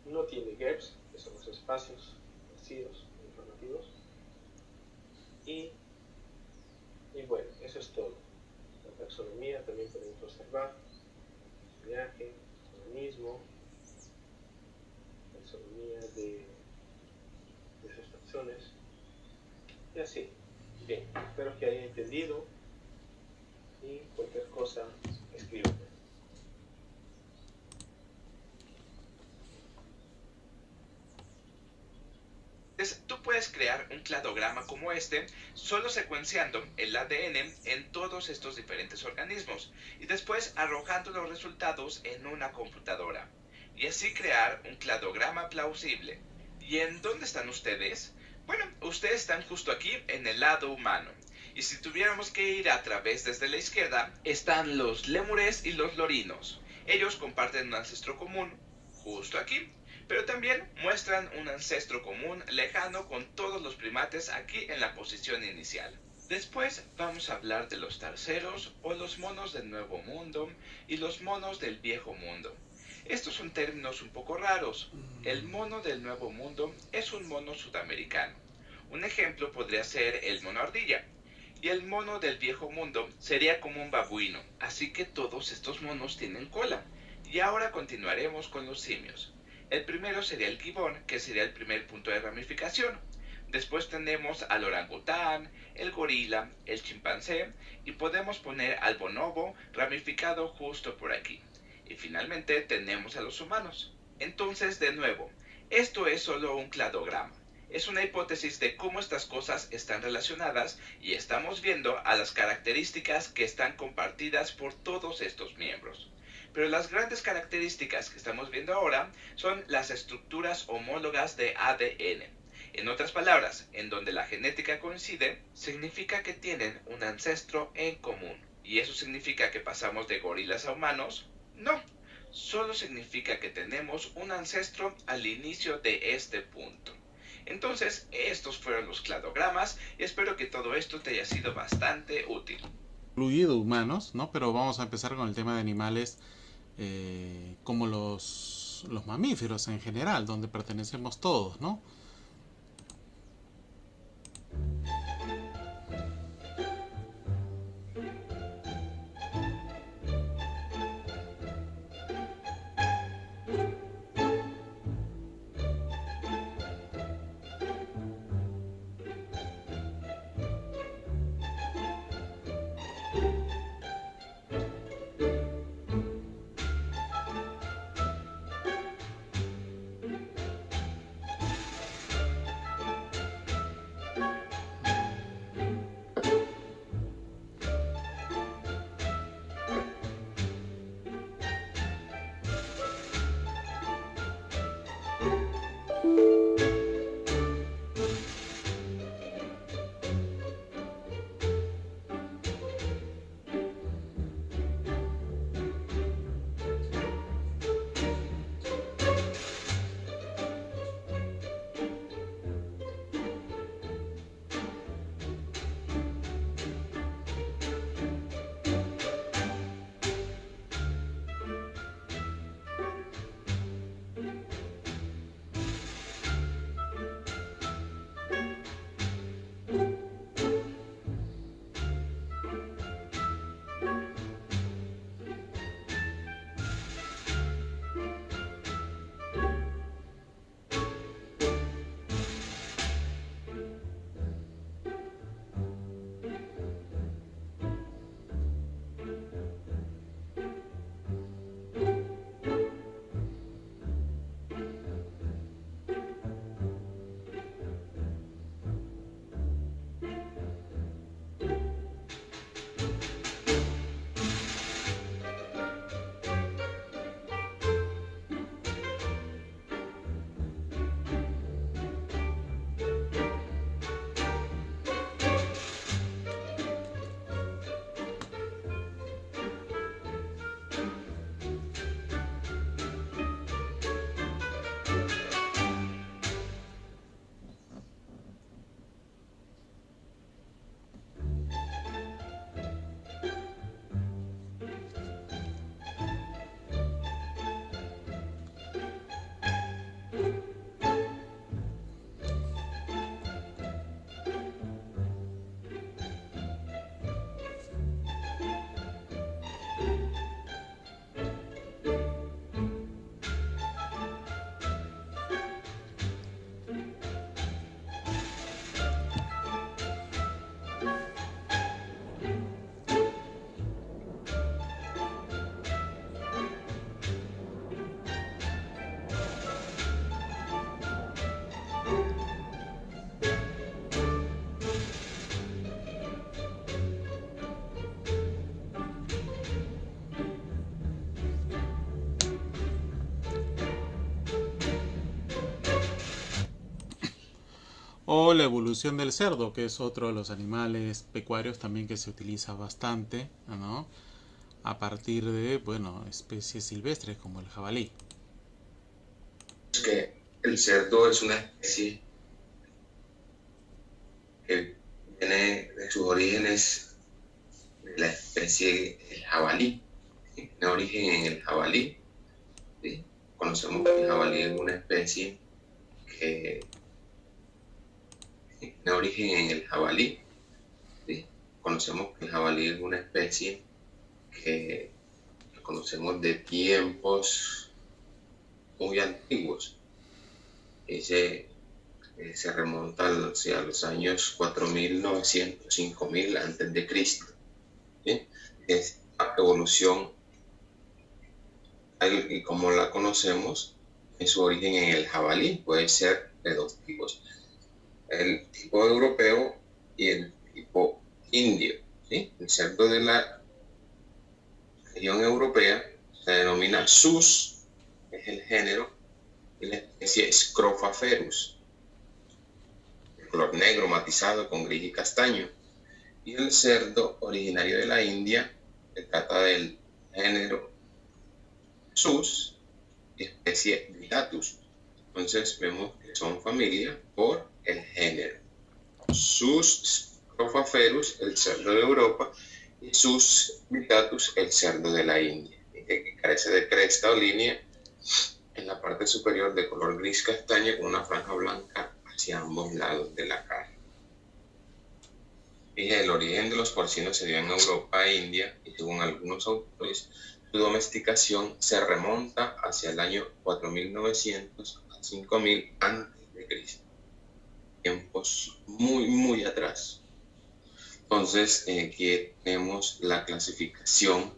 no tiene gaps, que son los espacios vacíos informativos, y bueno, eso es todo. La taxonomía también podemos observar, viaje, organismo, taxonomía de sus taxones, y así. Bien, espero que hayan entendido, y cualquier cosa escríbanme.
Tú puedes crear un cladograma como este solo secuenciando el ADN en todos estos diferentes organismos y después arrojando los resultados en una computadora y así crear un cladograma plausible. ¿Y en dónde están ustedes? Bueno, ustedes están justo aquí en el lado humano. Y si tuviéramos que ir a través desde la izquierda, están los lémures y los lorinos. Ellos comparten un ancestro común justo aquí, pero también muestran un ancestro común lejano con todos los primates aquí en la posición inicial. Después vamos a hablar de los tarseros o los monos del Nuevo Mundo y los monos del Viejo Mundo. Estos son términos un poco raros. El mono del Nuevo Mundo es un mono sudamericano. Un ejemplo podría ser el mono ardilla. Y el mono del Viejo Mundo sería como un babuino, así que todos estos monos tienen cola. Y ahora continuaremos con los simios. El primero sería el gibón, que sería el primer punto de ramificación. Después tenemos al orangután, el gorila, el chimpancé y podemos poner al bonobo ramificado justo por aquí. Y finalmente tenemos a los humanos. Entonces, de nuevo, esto es solo un cladograma. Es una hipótesis de cómo estas cosas están relacionadas y estamos viendo a las características que están compartidas por todos estos miembros. Pero las grandes características que estamos viendo ahora son las estructuras homólogas de ADN. En otras palabras, en donde la genética coincide, significa que tienen un ancestro en común. ¿Y eso significa que pasamos de gorilas a humanos? No, solo significa que tenemos un ancestro al inicio de este punto. Entonces, estos fueron los cladogramas y espero que todo esto te haya sido bastante útil.
Incluido humanos, ¿no? Pero vamos a empezar con el tema de animales como los mamíferos en general, donde pertenecemos todos, ¿no? O la evolución del cerdo, que es otro de los animales pecuarios también que se utiliza bastante, ¿no? A partir de, bueno, especies silvestres como el jabalí.
Es que el cerdo es una especie que viene de sus orígenes de la especie del jabalí. ¿Sí? Tiene origen en el jabalí. ¿Sí? Conocemos que el jabalí es una especie que tiene origen en el jabalí. ¿Sí? Conocemos que el jabalí es una especie que conocemos de tiempos muy antiguos. Se remonta a los años 4900, 5000 antes de Cristo. ¿Sí? Esta evolución, y como la conocemos, en su origen en el jabalí puede ser de dos tipos: el tipo europeo y el tipo indio. ¿Sí? El cerdo de la región europea se denomina sus, es el género, y la especie Scrofaferus, de color negro matizado con gris y castaño. Y el cerdo originario de la India se trata del género sus, especie Vittatus. Entonces vemos que son familia por el género. Sus Scrofaferus, el cerdo de Europa, y sus Vittatus, el cerdo de la India, que carece de cresta o línea en la parte superior de color gris castaño con una franja blanca hacia ambos lados de la cara. Y el origen de los porcinos se dio en Europa e India, y según algunos autores, su domesticación se remonta hacia el año 4900 a 5000 a.C., tiempos muy atrás. Entonces, aquí tenemos la clasificación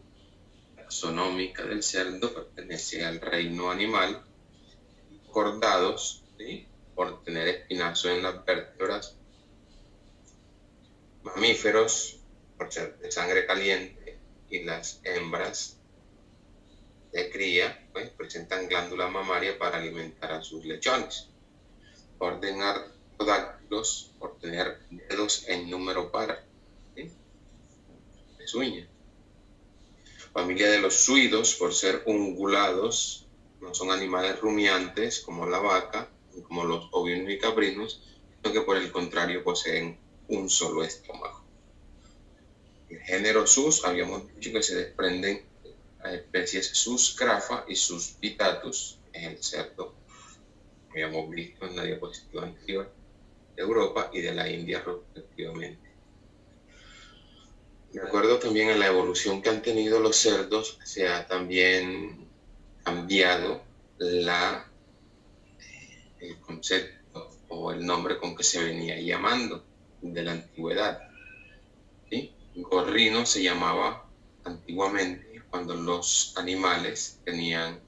taxonómica del cerdo. Pertenece al reino animal, cordados, ¿sí? Por tener espinazo en las vértebras; mamíferos, por ser de sangre caliente; y las hembras de cría, pues, presentan glándula mamaria para alimentar a sus lechones. Orden Artiodáctilos, por tener dedos en número par, ¿sí? Es uña. Familia de los suidos, por ser ungulados, no son animales rumiantes como la vaca, como los ovinos y caprinos, sino que por el contrario poseen un solo estómago. El género sus, habíamos dicho que se desprenden a especies sus crafa y sus vittatus, en el cerdo, habíamos visto en la diapositiva anterior, de Europa y de la India respectivamente. De acuerdo también a la evolución que han tenido los cerdos, se ha también cambiado el concepto o el nombre con que se venía llamando de la antigüedad. ¿Sí? Gorrino se llamaba antiguamente cuando los animales tenían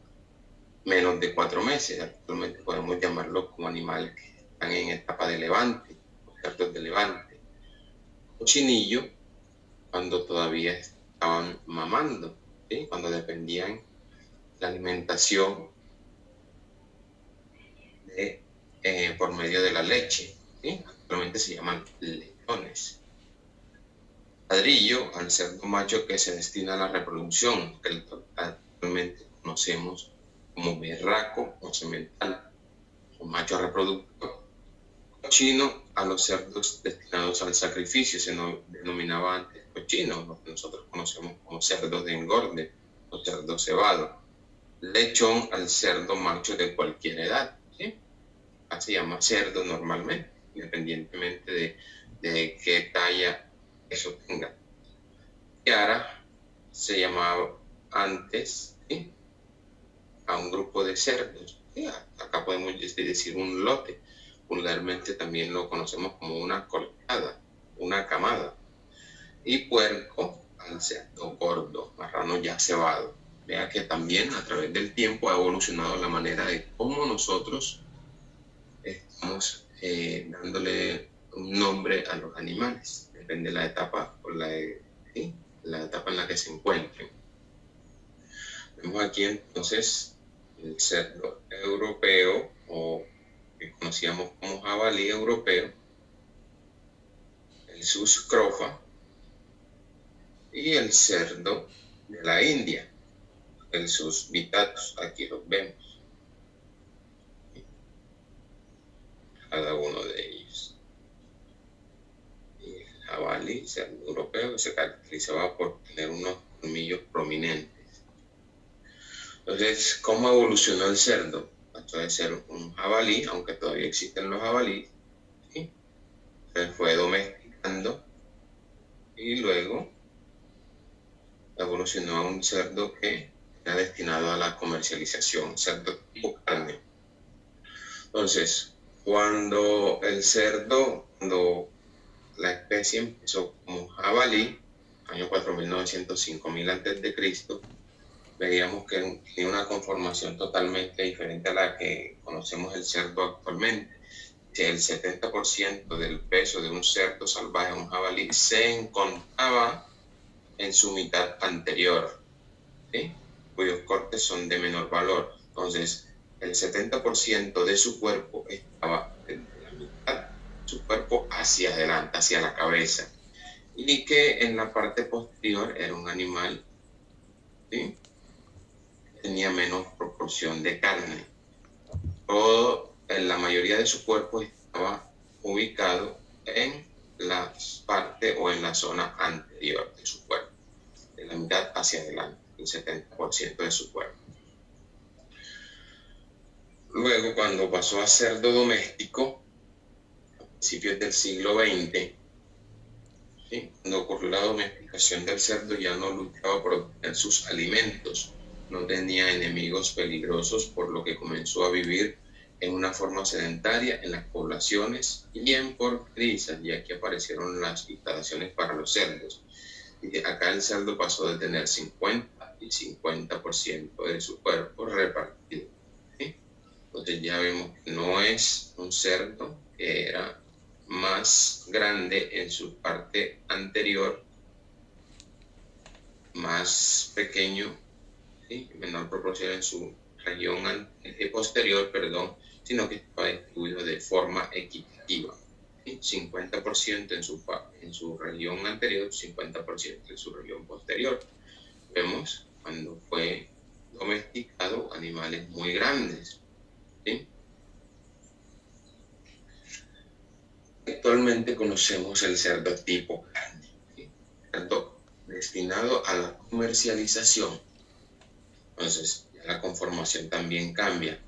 menos de 4 meses. Actualmente podemos llamarlo como animales que están en etapa de levante, o cerdos de levante. Cochinillo, cuando todavía estaban mamando, ¿sí? Cuando dependían la alimentación por medio de la leche, ¿sí? Actualmente se llaman lechones. Ladrillo, al cerdo macho que se destina a la reproducción, que actualmente conocemos como berraco o semental, o macho reproductor. Cochino, a los cerdos destinados al sacrificio, se denominaba antes cochino, lo que nosotros conocemos como cerdo de engorde o cerdo cebado. Lechón, al cerdo macho de cualquier edad, ¿sí? Se llama cerdo normalmente, independientemente de qué talla eso tenga. Yara se llamaba antes, ¿sí?, a un grupo de cerdos, ¿sí? Acá podemos decir un lote. Vulgarmente también lo conocemos como una colcada, una camada. Y puerco al cerdo gordo, marrano ya cebado. Vea que también a través del tiempo ha evolucionado la manera de cómo nosotros estamos dándole un nombre a los animales. Depende de la etapa, la etapa en la que se encuentren. Vemos aquí entonces el cerdo europeo, o que conocíamos como jabalí europeo, el sus scrofa y el cerdo de la India, el sus vittatus. Aquí los vemos, cada uno de ellos. Y el jabalí, cerdo europeo, se caracterizaba por tener unos colmillos prominentes. Entonces, ¿cómo evolucionó el cerdo? Pasó de ser un jabalí, aunque todavía existen los jabalíes, ¿sí? Se fue domesticando y luego evolucionó a un cerdo que era destinado a la comercialización, cerdo tipo carne. Entonces, cuando la especie empezó como jabalí, año 4.900, 5.000 a.C., veíamos que tenía una conformación totalmente diferente a la que conocemos el cerdo actualmente. El 70% del peso de un cerdo salvaje, un jabalí, se encontraba en su mitad anterior, ¿sí? Cuyos cortes son de menor valor. Entonces, el 70% de su cuerpo estaba de la mitad de su cuerpo hacia adelante, hacia la cabeza, y que en la parte posterior era un animal, ¿sí?, tenía menos proporción de carne. La mayoría de su cuerpo estaba ubicado en la parte o en la zona anterior de su cuerpo, de la mitad hacia adelante, el 70% de su cuerpo. Luego, cuando pasó a cerdo doméstico, a principios del siglo XX, ¿sí?, cuando ocurrió la domesticación del cerdo, ya no luchaba por obtener sus alimentos, no tenía enemigos peligrosos, por lo que comenzó a vivir en una forma sedentaria en las poblaciones y en porquerizas, y aquí aparecieron las instalaciones para los cerdos. Y acá el cerdo pasó de tener 50 y 50% de su cuerpo repartido, ¿sí? Entonces ya vemos que no es un cerdo que era más grande en su parte anterior, más pequeño, ¿sí?, menor proporción en su región posterior, sino que estaba distribuido de forma equitativa, ¿sí? 50% en su región anterior, 50% en su región posterior. Vemos cuando fue domesticado animales muy grandes, ¿sí? Actualmente conocemos el cerdo tipo carne, ¿sí?, cerdo destinado a la comercialización. Entonces, ya la conformación también cambia.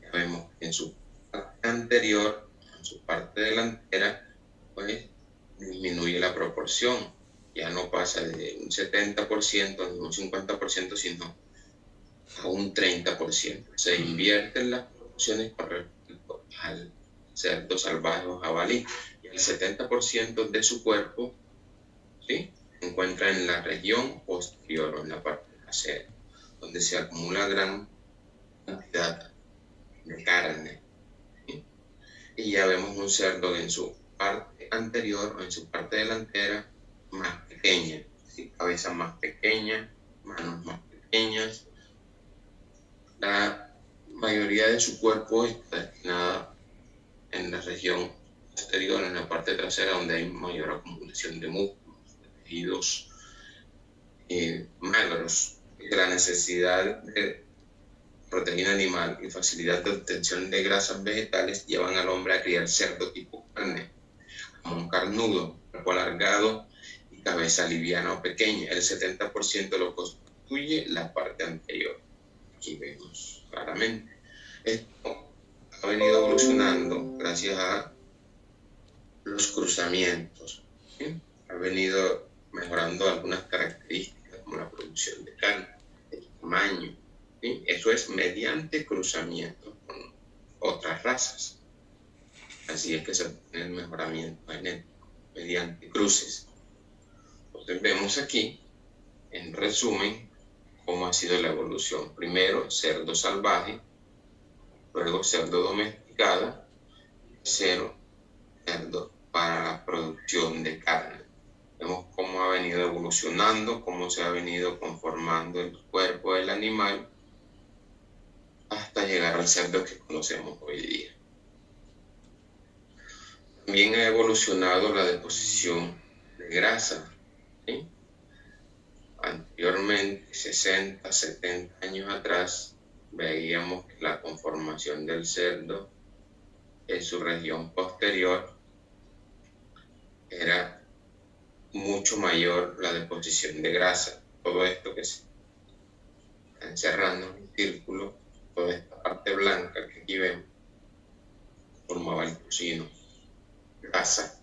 Ya vemos que en su parte anterior, en su parte delantera, pues disminuye la proporción. Ya no pasa de un 70%, ni un 50%, sino a un 30%. Se invierten las proporciones con respecto al cerdo salvaje o jabalí. Y el 70% de su cuerpo, ¿sí?, se encuentra en la región posterior o en la parte trasera, donde se acumula gran cantidad de carne, ¿sí? Y ya vemos un cerdo en su parte anterior o en su parte delantera más pequeña, ¿sí?, cabeza más pequeña, manos más pequeñas. La mayoría de su cuerpo está destinada en la región posterior, en la parte trasera, donde hay mayor acumulación de músculos, de tejidos magros. La necesidad de proteína animal y facilidad de obtención de grasas vegetales llevan al hombre a criar cerdo tipo carne, como un carnudo, cuerpo alargado y cabeza liviana o pequeña. El 70% lo constituye la parte anterior. Aquí vemos claramente. Esto ha venido evolucionando gracias a los cruzamientos, ¿sí? Ha venido mejorando algunas características como la producción de carne, el tamaño, ¿sí? Eso es mediante cruzamiento con otras razas. Así es que se obtiene el mejoramiento genético mediante cruces. Entonces vemos aquí, en resumen, cómo ha sido la evolución. Primero, cerdo salvaje, luego cerdo domesticado, tercero, cerdo para la producción de carne. Vemos cómo ha venido evolucionando, cómo se ha venido conformando el cuerpo del animal hasta llegar al cerdo que conocemos hoy día. También ha evolucionado la deposición de grasa, ¿sí? Anteriormente, 60, 70 años atrás, veíamos que la conformación del cerdo en su región posterior era mucho mayor la deposición de grasa. Todo esto que se está encerrando en un círculo, toda esta parte blanca que aquí vemos, formaba el tocino, grasa.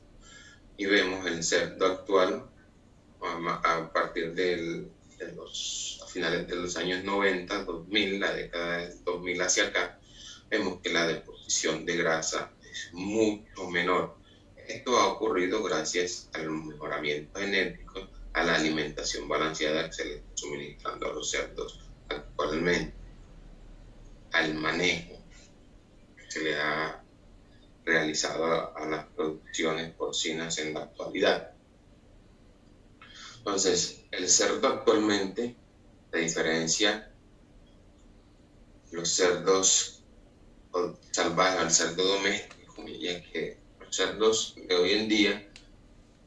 Y vemos el cerdo actual a partir a finales de los años 90, 2000, la década del 2000 hacia acá, vemos que la deposición de grasa es mucho menor. Esto ha ocurrido gracias al mejoramiento genético, a la alimentación balanceada que se le está suministrando a los cerdos actualmente, al manejo que se le ha realizado a las producciones porcinas en la actualidad. Entonces, el cerdo actualmente, a diferencia los cerdos salvajes al cerdo doméstico, ya que los cerdos de hoy en día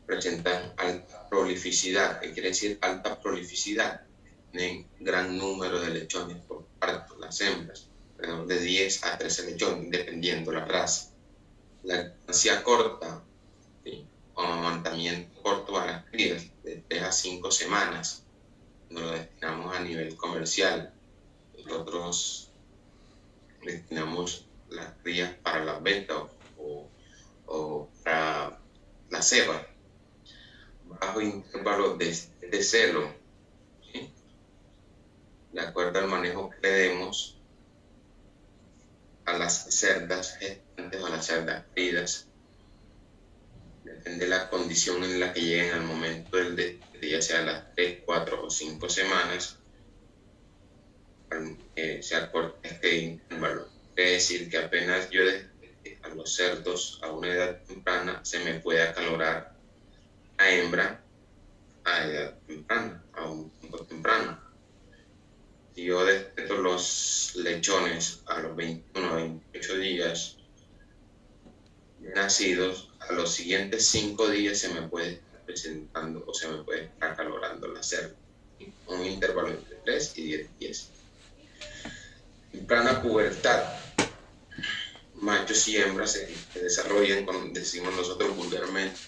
presentan alta prolificidad. ¿Qué quiere decir alta prolificidad? Tienen gran número de lechones por parto, las hembras, alrededor de 10 a 13 lechones, dependiendo la raza. La lactancia corta, ¿sí? O amamantamiento corto a las crías, de 3 a 5 semanas, nos lo destinamos a nivel comercial. Nosotros destinamos las crías para la venta o para la ceba, bajo intervalo de celo, ¿sí? De acuerdo al manejo que le demos a las cerdas gestantes o a las cerdas crías. Depende de la condición en la que lleguen al momento del destete, ya sea las 3, 4 o 5 semanas, se acorta este intervalo. Es decir, que apenas yo destete a los cerdos a una edad temprana, se me puede acalorar a hembra a edad temprana, a un tiempo temprano. Si yo desteto los lechones a los 21 a 28 días nacidos, a los siguientes 5 días se me puede estar presentando o se me puede estar acalorando la cerda. Un intervalo entre 3 y 10 días. Temprana pubertad. Machos y hembras se desarrollan, como decimos nosotros vulgarmente,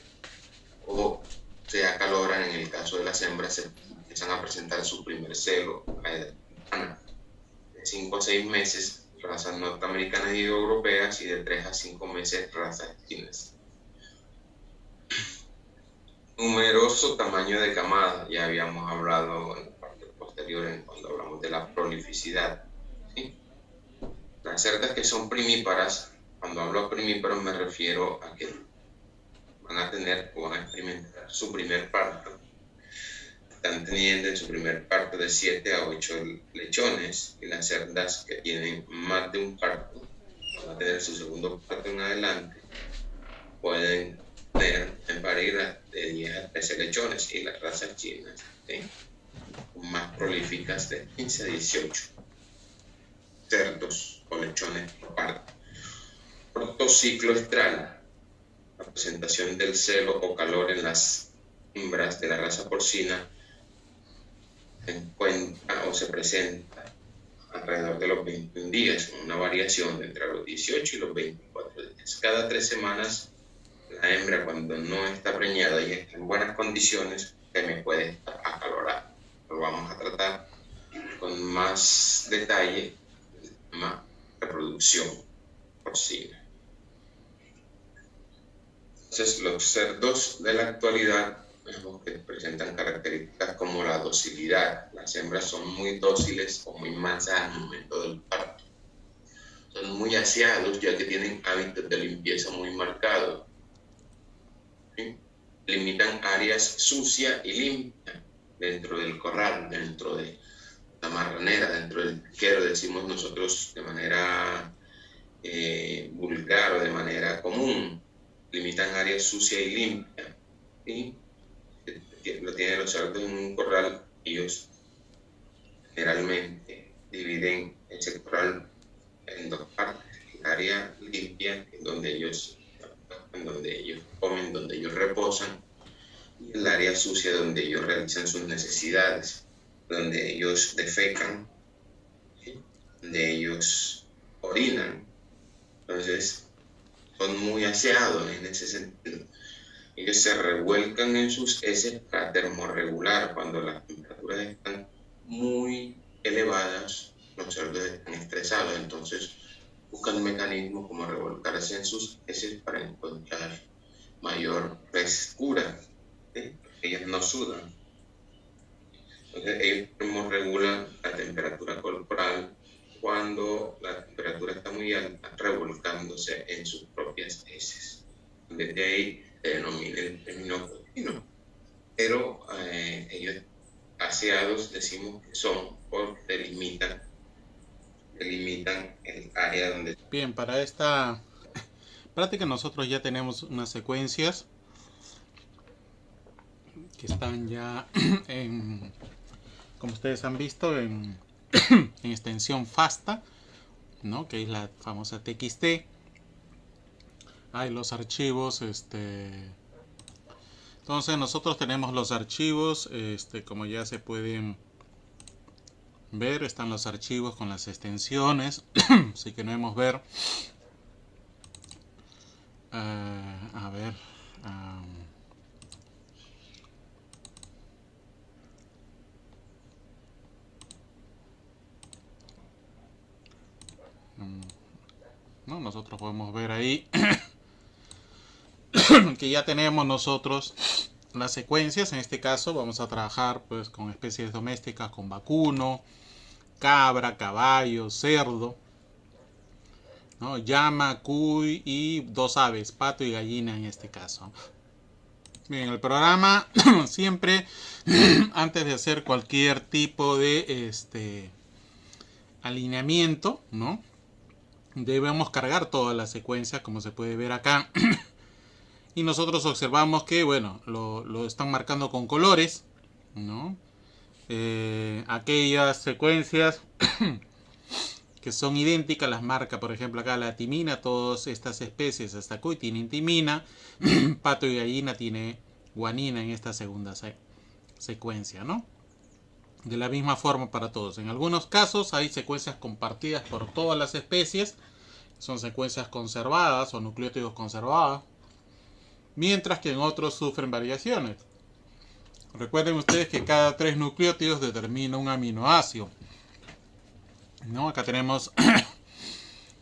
o se acaloran. En el caso de las hembras, se empiezan a presentar su primer celo a edad temprana. De 5 a 6 meses, razas norteamericanas y europeas, y de 3 a 5 meses, razas chinas. Numeroso tamaño de camada, ya habíamos hablado en la parte posterior cuando hablamos de la prolificidad, ¿sí? Las cerdas que son primíparas, cuando hablo de primíparos me refiero a que van a tener o van a experimentar su primer parto. Están teniendo en su primer parto de 7 a 8 lechones, y las cerdas que tienen más de un parto, van a tener su segundo parto en adelante, pueden en parir de 10 a 13 lechones, y las razas chinas, ¿sí?, más prolíficas de 15 a 18 cerdos o lechones por parto. Corto ciclo estral, la presentación del celo o calor en las hembras de la raza porcina se encuentra o se presenta alrededor de los 21 días, una variación entre los 18 y los 24 días. Cada 3 semanas, la hembra, cuando no está preñada y está en buenas condiciones, se me puede estar acalorando. Lo vamos a tratar con más detalle, el tema reproducción porcina. Entonces, los cerdos de la actualidad vemos que presentan características como la docilidad. Las hembras son muy dóciles o muy mansas al momento del parto. Son muy aseados, ya que tienen hábitos de limpieza muy marcados. ¿Sí? Limitan áreas sucias y limpias dentro del corral, dentro de la marranera, dentro del piquero, decimos nosotros de manera vulgar o de manera común. Limitan áreas sucias y limpias. ¿Sí? Lo tienen los cerdos en un corral. Ellos generalmente dividen ese corral en 2 partes. El área limpia, en donde ellos donde ellos comen, donde ellos reposan, y el área sucia donde ellos realizan sus necesidades, donde ellos defecan, ¿sí? Donde ellos orinan. Entonces, son muy aseados en ese sentido. Ellos se revuelcan en sus heces para termorregular. Cuando las temperaturas están muy elevadas, los cerdos están estresados, entonces buscan mecanismos como revolcarse en sus heces para encontrar mayor frescura, ¿sí? Ellos no sudan. Entonces ellos termorregulan la temperatura corporal cuando la temperatura está muy alta, revolcándose en sus propias heces. Desde ahí se denomina el término cochino. Pero ellos aseados decimos que son porque delimitan el área donde...
Bien, para esta práctica nosotros ya tenemos unas secuencias que están ya en, como ustedes han visto, en extensión FASTA, ¿no? Que es la famosa TXT. Hay los archivos, entonces nosotros tenemos los archivos, como ya se pueden ver, están los archivos con las extensiones. Si queremos ver, a ver, no, nosotros podemos ver ahí que ya tenemos nosotros las secuencias. En este caso vamos a trabajar pues con especies domésticas, con vacuno, cabra, caballo, cerdo, ¿no? Llama, cuy y dos aves, pato y gallina en este caso. Bien, el programa siempre antes de hacer cualquier tipo de alineamiento, ¿no? Debemos cargar toda la secuencia, como se puede ver acá. Y nosotros observamos que, bueno, lo están marcando con colores, ¿no? Aquellas secuencias que son idénticas las marca, por ejemplo, acá la timina. Todas estas especies, hasta cuy, tienen timina. Pato y gallina tiene guanina en esta segunda secuencia, ¿no? De la misma forma para todos. En algunos casos hay secuencias compartidas por todas las especies. Son secuencias conservadas o nucleótidos conservados. Mientras que en otros sufren variaciones. Recuerden ustedes que cada 3 nucleótidos determina un aminoácido, ¿no? Acá tenemos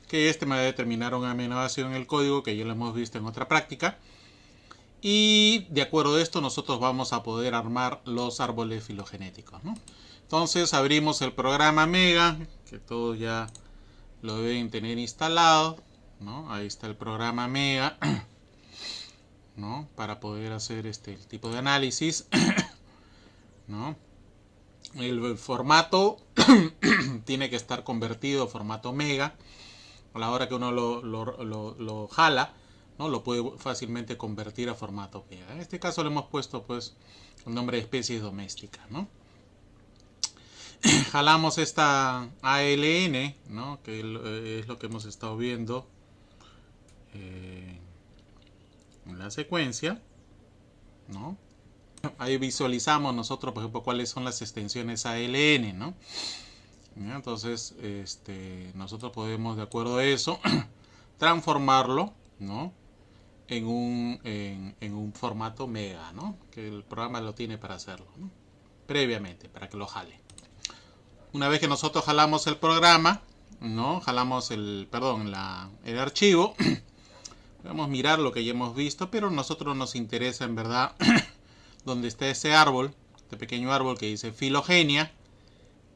que me va a determinar un aminoácido en el código, que ya lo hemos visto en otra práctica. Y de acuerdo a esto nosotros vamos a poder armar los árboles filogenéticos, ¿no? Entonces abrimos el programa Mega, que todos ya lo deben tener instalado, ¿no? Ahí está el programa Mega, ¿no? Para poder hacer este tipo de análisis, ¿no? El formato tiene que estar convertido a formato Mega. A la hora que uno lo jala, ¿no? Lo puede fácilmente convertir a formato Mega. En este caso le hemos puesto pues el nombre de especies domésticas, ¿no? Jalamos esta ALN, ¿no? Que es lo que hemos estado viendo en la secuencia, ¿no? Ahí visualizamos nosotros, por ejemplo, cuáles son las extensiones ALN, ¿no? Entonces, nosotros podemos, de acuerdo a eso, transformarlo, ¿no? En un formato Mega, ¿no? Que el programa lo tiene para hacerlo, ¿no? Previamente, para que lo jale. Una vez que nosotros jalamos el programa, ¿no? Jalamos el archivo, podemos mirar lo que ya hemos visto, pero a nosotros nos interesa en verdad donde está ese árbol, este pequeño árbol que dice filogenia.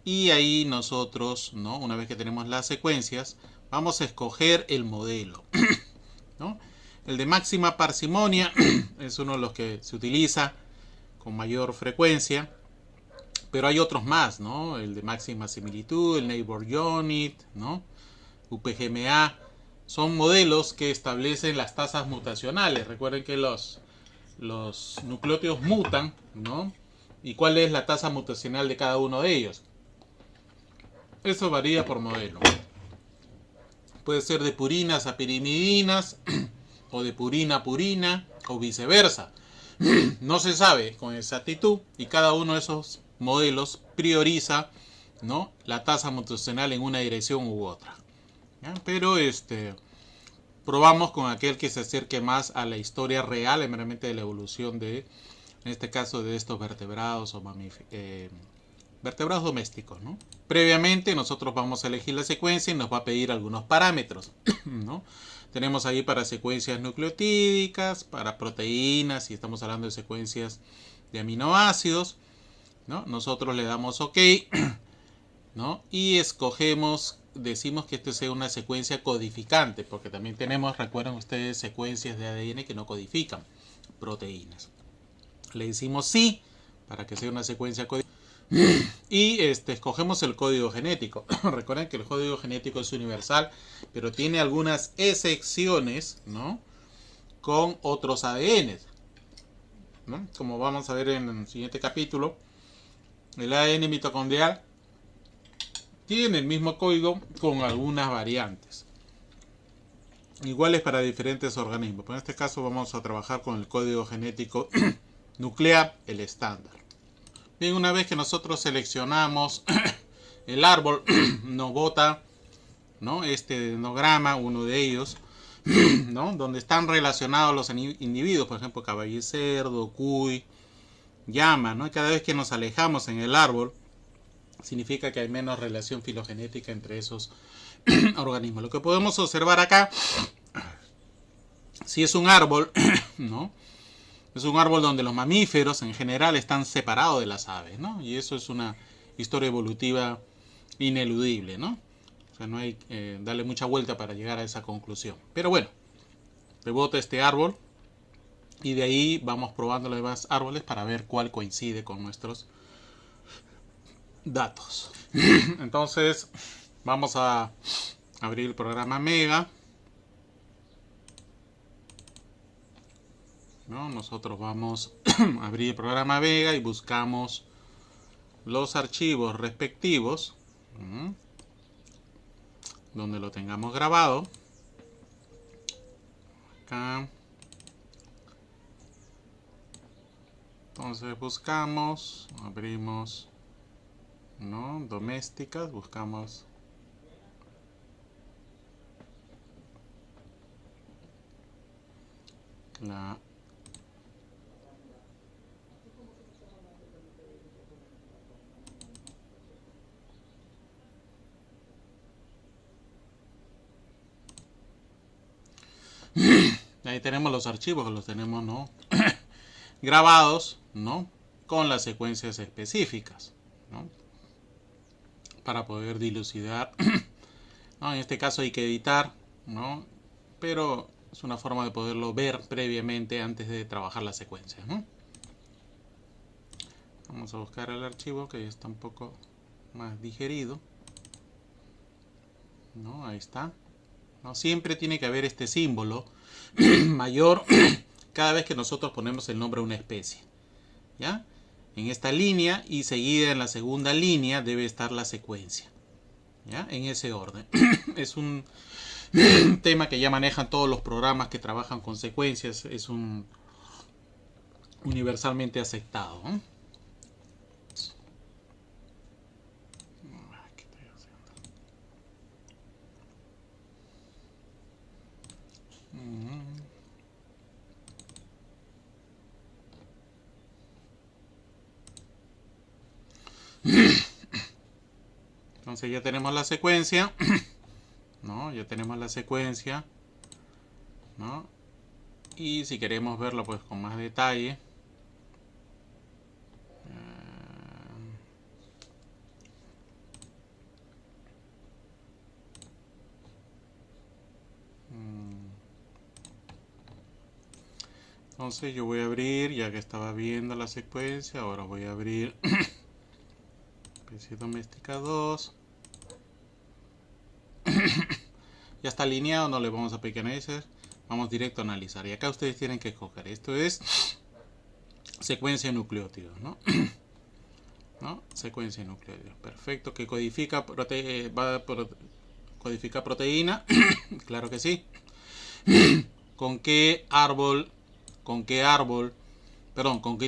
Y ahí nosotros, ¿no? Una vez que tenemos las secuencias, vamos a escoger el modelo, ¿no? El de máxima parsimonia es uno de los que se utiliza con mayor frecuencia, pero hay otros más, ¿no? El de máxima similitud, el Neighbor Unit, ¿no? UPGMA, son modelos que establecen las tasas mutacionales. Recuerden que los nucleótidos mutan, ¿no? ¿Y cuál es la tasa mutacional de cada uno de ellos? Eso varía por modelo. Puede ser de purinas a pirimidinas, o de purina a purina o viceversa. No se sabe con exactitud y cada uno de esos modelos prioriza, ¿no?, la tasa mutacional en una dirección u otra. ¿Ya? Pero probamos con aquel que se acerque más a la historia real, meramente de la evolución de, en este caso, de estos vertebrados o vertebrados domésticos, ¿no? Previamente nosotros vamos a elegir la secuencia y nos va a pedir algunos parámetros, ¿no? Tenemos ahí para secuencias nucleotídicas, para proteínas, si estamos hablando de secuencias de aminoácidos, ¿no? Nosotros le damos OK, ¿no? Y escogemos, decimos que esto sea una secuencia codificante, porque también tenemos, recuerden ustedes, secuencias de ADN que no codifican proteínas. Le decimos sí, para que sea una secuencia codificante. Y escogemos el código genético. Recuerden que el código genético es universal, pero tiene algunas excepciones, ¿no?, con otros ADN, ¿no? Como vamos a ver en el siguiente capítulo, el ADN mitocondrial tiene el mismo código con algunas variantes, iguales para diferentes organismos. Pero en este caso vamos a trabajar con el código genético nuclear, el estándar. Bien, una vez que nosotros seleccionamos el árbol, nos bota, ¿no?, este dendrograma, uno de ellos, ¿no?, donde están relacionados los individuos, por ejemplo, caballo y cerdo, cuy, llama, ¿no? Y cada vez que nos alejamos en el árbol, significa que hay menos relación filogenética entre esos organismos. Lo que podemos observar acá, si es un árbol, ¿no?, es un árbol donde los mamíferos en general están separados de las aves, ¿no? Y eso es una historia evolutiva ineludible, ¿no? O sea, no hay que darle mucha vuelta para llegar a esa conclusión. Pero bueno, rebota este árbol y de ahí vamos probando los demás árboles para ver cuál coincide con nuestros datos. Entonces, vamos a abrir el programa Mega. ¿No? Nosotros vamos a abrir el programa Vega y buscamos los archivos respectivos, donde lo tengamos grabado. Acá. Entonces buscamos, abrimos, ¿no?, domésticas, buscamos la ahí tenemos los archivos que los tenemos, ¿no?, grabados, ¿no?, con las secuencias específicas, ¿no?, para poder dilucidar, ¿no? En este caso hay que editar, ¿no?, pero es una forma de poderlo ver previamente antes de trabajar la secuencia, ¿no? Vamos a buscar el archivo que ya está un poco más digerido, ¿no? Ahí está, ¿no? Siempre tiene que haber este símbolo mayor cada vez que nosotros ponemos el nombre a una especie, ¿ya? En esta línea y seguida en la segunda línea debe estar la secuencia, ¿ya?, en ese orden. Es un tema que ya manejan todos los programas que trabajan con secuencias, es un universalmente aceptado, ¿no? Entonces ya tenemos la secuencia, ¿no? Ya tenemos la secuencia, ¿no? Y si queremos verlo pues con más detalle, entonces yo voy a abrir, ya que estaba viendo la secuencia, ahora voy a abrir especie doméstica 2. Ya está alineado, no le vamos a pequeñecer, vamos directo a analizar. Y acá ustedes tienen que escoger, esto es secuencia de nucleótidos, ¿no? ¿No? Secuencia de nucleótidos, perfecto, que codifica codifica proteína, claro que sí. con qué árbol, con qué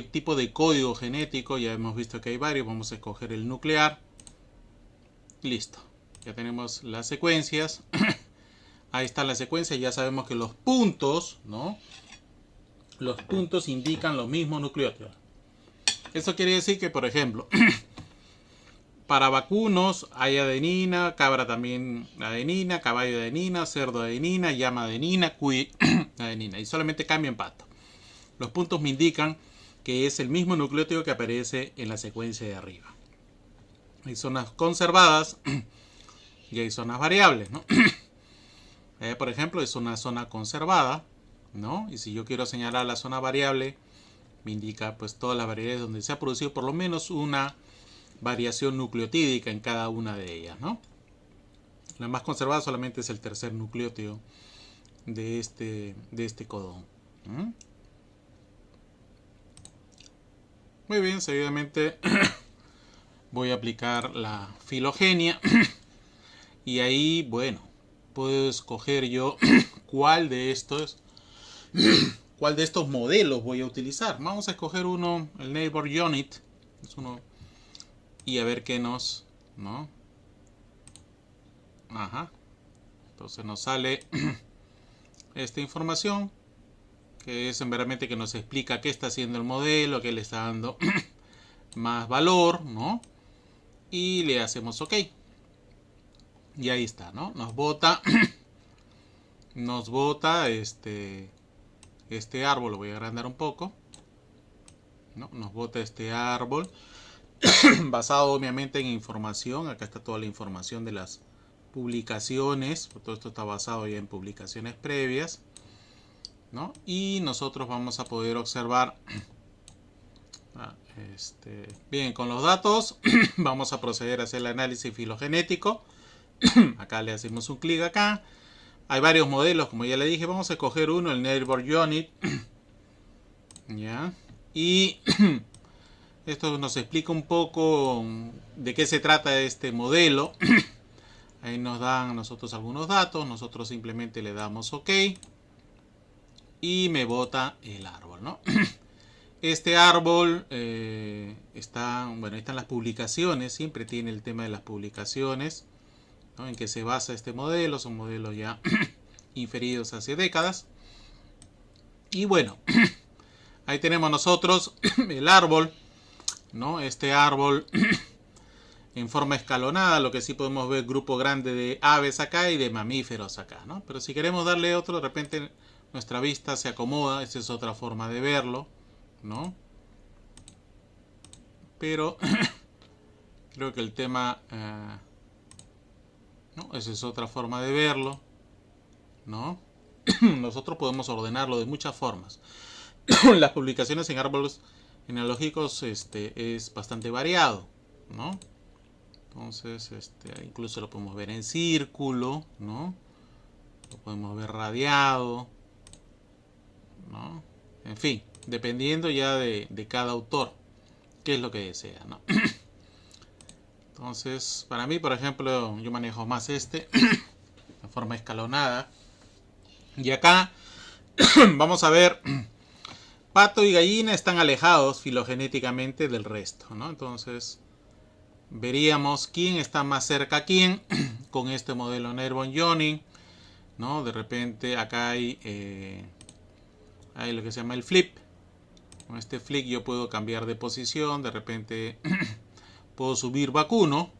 tipo de código genético. Ya hemos visto que hay varios. Vamos a escoger el nuclear. Listo. Ya tenemos las secuencias. Ahí está la secuencia. Ya sabemos que los puntos, ¿no? Los puntos indican los mismos nucleótidos. Eso quiere decir que, por ejemplo, para vacunos hay adenina, cabra también adenina, caballo adenina, cerdo adenina, llama adenina, cuy adenina. Y solamente cambian pato. Los puntos me indican que es el mismo nucleótido que aparece en la secuencia de arriba. Hay zonas conservadas y hay zonas variables, ¿no? Por ejemplo, es una zona conservada, ¿no? Y si yo quiero señalar la zona variable, me indica pues todas las variedades donde se ha producido por lo menos una variación nucleotídica en cada una de ellas, ¿no? La más conservada solamente es el tercer nucleótido de este codón. Muy bien, seguidamente voy a aplicar la filogenia y ahí, bueno, puedo escoger yo cuál de estos modelos voy a utilizar. Vamos a escoger uno, el Neighbor Unit, es uno, y a ver qué nos, ¿no? Ajá. Entonces nos sale esta información, que es verdaderamente que nos explica qué está haciendo el modelo, qué le está dando más valor, ¿no? Y le hacemos OK. Y ahí está, ¿no? Nos bota este árbol. Lo voy a agrandar un poco, ¿no? Nos bota este árbol basado obviamente en información. Acá está toda la información de las publicaciones. Todo esto está basado ya en publicaciones previas, ¿no? Y nosotros vamos a poder observar bien, con los datos vamos a proceder a hacer el análisis filogenético. Acá le hacemos un clic acá. Hay varios modelos, como ya le dije. Vamos a escoger uno, el Neighbor Unit. ¿Ya? Y esto nos explica un poco de qué se trata este modelo. Ahí nos dan a nosotros algunos datos. Nosotros simplemente le damos OK. Y me bota el árbol, ¿no? Este árbol está, bueno, ahí están las publicaciones. Siempre tiene el tema de las publicaciones, ¿no? En que se basa este modelo. Son modelos ya inferidos hace décadas. Y bueno, ahí tenemos nosotros el árbol, ¿no? Este árbol en forma escalonada. Lo que sí podemos ver, grupo grande de aves acá y de mamíferos acá, ¿no? Pero si queremos darle otro, de repente nuestra vista se acomoda. Esa es otra forma de verlo, ¿no? Pero creo que el tema ¿no? Esa es otra forma de verlo, ¿no? Nosotros podemos ordenarlo de muchas formas. Las publicaciones en árboles genealógicos es bastante variado, ¿no? Entonces incluso lo podemos ver en círculo, ¿no? Lo podemos ver radiado, ¿no? En fin, dependiendo ya de cada autor, qué es lo que desea, ¿no? Entonces, para mí, por ejemplo, yo manejo más de forma escalonada. Y acá vamos a ver, pato y gallina están alejados filogenéticamente del resto, ¿no? Entonces, veríamos quién está más cerca a quién con este modelo Neighbor Unit, ¿no? De repente acá hay lo que se llama el flip. Con este flip yo puedo cambiar de posición. De repente puedo subir vacuno,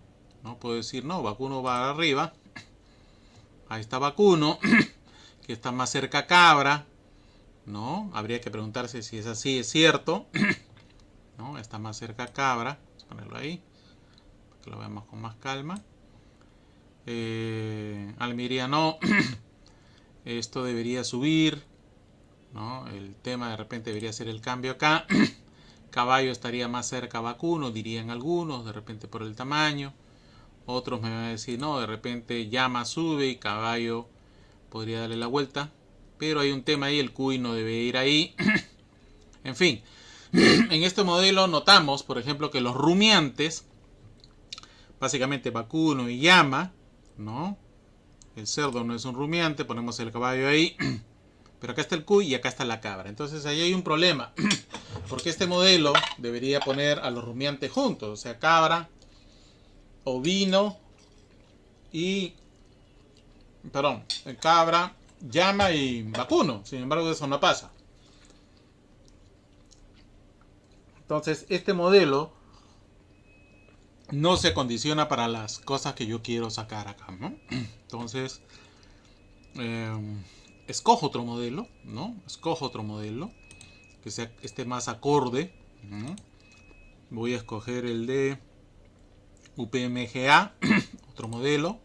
¿no? Puedo decir, no, vacuno va arriba. Ahí está vacuno, que está más cerca a cabra, ¿no? Habría que preguntarse si es así, es cierto, ¿no? Está más cerca a cabra. Vamos a ponerlo ahí, para que lo veamos con más calma. Almiría no. Esto debería subir, ¿no? El tema de repente debería ser el cambio acá. Caballo estaría más cerca a vacuno, dirían algunos, de repente por el tamaño. Otros me van a decir, no, de repente llama sube y caballo podría darle la vuelta. Pero hay un tema ahí, el cuy no debe ir ahí. En fin, en este modelo notamos, por ejemplo, que los rumiantes, básicamente vacuno y llama, ¿no? El cerdo no es un rumiante, ponemos el caballo ahí. Pero acá está el cuy y acá está la cabra. Entonces ahí hay un problema. Porque este modelo debería poner a los rumiantes juntos. O sea, cabra, ovino y... Perdón, cabra, llama y vacuno. Sin embargo, eso no pasa. Entonces, este modelo no se condiciona para las cosas que yo quiero sacar acá, ¿no? Entonces, escojo otro modelo, ¿no? Escojo otro modelo que esté más acorde, ¿no? Voy a escoger el de UPMGA, otro modelo.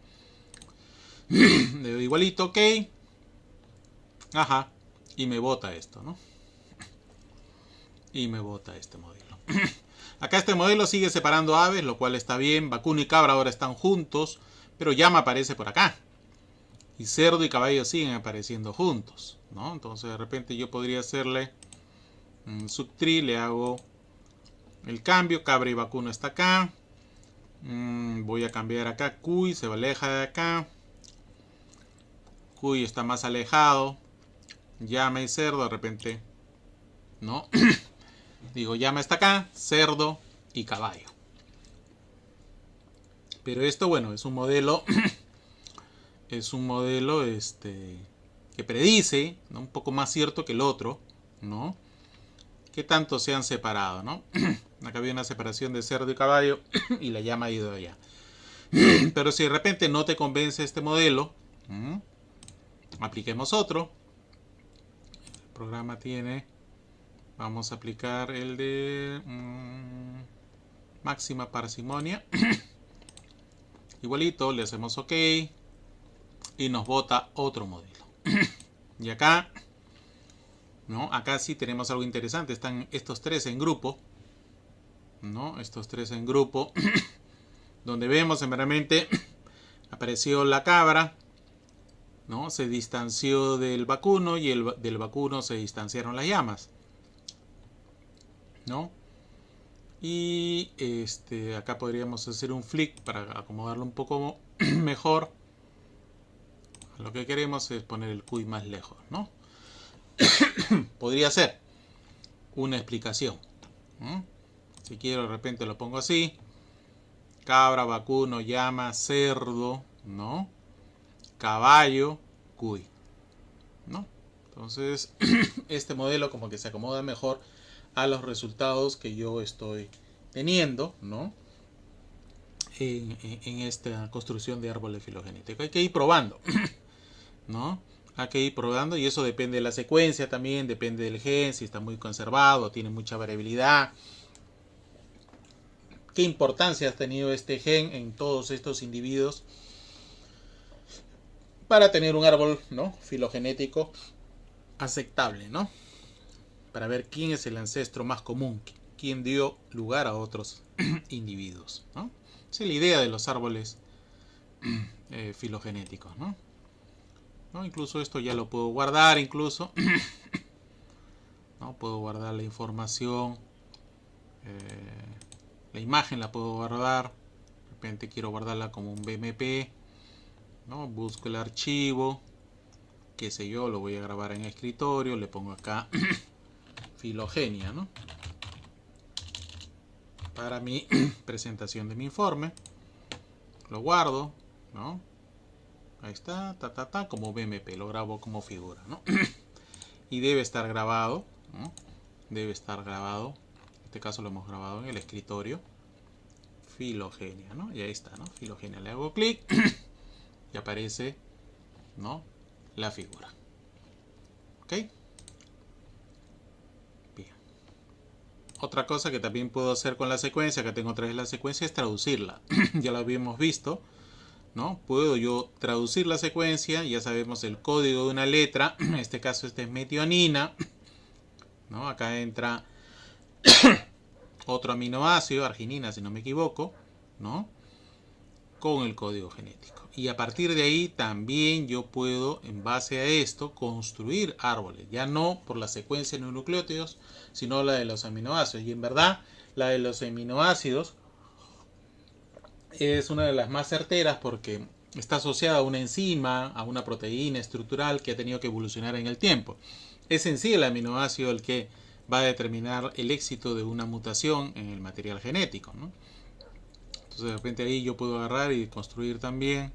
Le doy igualito, ok. Ajá. Y me bota esto, ¿no? Y me bota este modelo. Acá este modelo sigue separando aves, lo cual está bien. Vacuno y cabra ahora están juntos, pero llama aparece por acá. Y cerdo y caballo siguen apareciendo juntos, ¿no? Entonces de repente yo podría hacerle un subtree, le hago el cambio. Cabra y vacuno está acá. Voy a cambiar acá. Cuy se aleja de acá. Cuy está más alejado. Llama y cerdo de repente, ¿no? Digo, llama está acá, cerdo y caballo. Pero esto, bueno, es un modelo es un modelo que predice, ¿no? Un poco más cierto que el otro, ¿no? Que tanto se han separado, ¿no? Acá había una separación de cerdo y caballo y la llama ha ido allá. Pero si de repente no te convence este modelo, apliquemos otro. El programa tiene... Vamos a aplicar el de máxima parsimonia. Igualito, le hacemos OK. Y nos bota otro modelo. Y acá, ¿no? Acá sí tenemos algo interesante. Están estos tres en grupo, ¿no? Estos tres en grupo. Donde vemos, meramente, apareció la cabra, ¿no? Se distanció del vacuno y del vacuno se distanciaron las llamas, ¿no? Y acá podríamos hacer un flick para acomodarlo un poco mejor. Lo que queremos es poner el cuy más lejos, ¿no? Podría ser una explicación, ¿no? Si quiero de repente lo pongo así: cabra, vacuno, llama, cerdo, ¿no? Caballo, cuy, ¿no? Entonces este modelo como que se acomoda mejor a los resultados que yo estoy teniendo, ¿no? En esta construcción de árboles filogenéticos. Hay que ir probando, ¿no? Hay que ir probando, y eso depende de la secuencia también, depende del gen, si está muy conservado, tiene mucha variabilidad. ¿Qué importancia ha tenido este gen en todos estos individuos para tener un árbol, ¿no? Filogenético aceptable, ¿no? Para ver quién es el ancestro más común, quién dio lugar a otros individuos, ¿no? Esa es la idea de los árboles filogenéticos, ¿no? Incluso esto ya lo puedo guardar, incluso, ¿no? Puedo guardar la información, la imagen la puedo guardar. De repente quiero guardarla como un BMP, ¿no? Busco el archivo, qué sé yo, lo voy a grabar en escritorio, le pongo acá filogenia, ¿no? Para mi presentación de mi informe, lo guardo, ¿no? Ahí está, como BMP, lo grabo como figura, ¿no? Y debe estar grabado, ¿no? Debe estar grabado. En este caso lo hemos grabado en el escritorio. Filogenia, ¿no? Y ahí está, ¿no? Filogenia. Le hago clic y aparece, ¿no? La figura. ¿Ok? Bien. Otra cosa que también puedo hacer con la secuencia, que tengo otra vez la secuencia, es traducirla. Ya lo habíamos visto, ¿no? Puedo yo traducir la secuencia, ya sabemos el código de una letra. En este caso este es metionina, ¿no? Acá entra otro aminoácido, arginina si no me equivoco, ¿no? Con el código genético. Y a partir de ahí también yo puedo, en base a esto, construir árboles. Ya no por la secuencia de los nucleótidos, sino la de los aminoácidos. Y en verdad, la de los aminoácidos es una de las más certeras, porque está asociada a una enzima, a una proteína estructural que ha tenido que evolucionar en el tiempo. Es en sí el aminoácido el que va a determinar el éxito de una mutación en el material genético, ¿no? Entonces de repente ahí yo puedo agarrar y construir también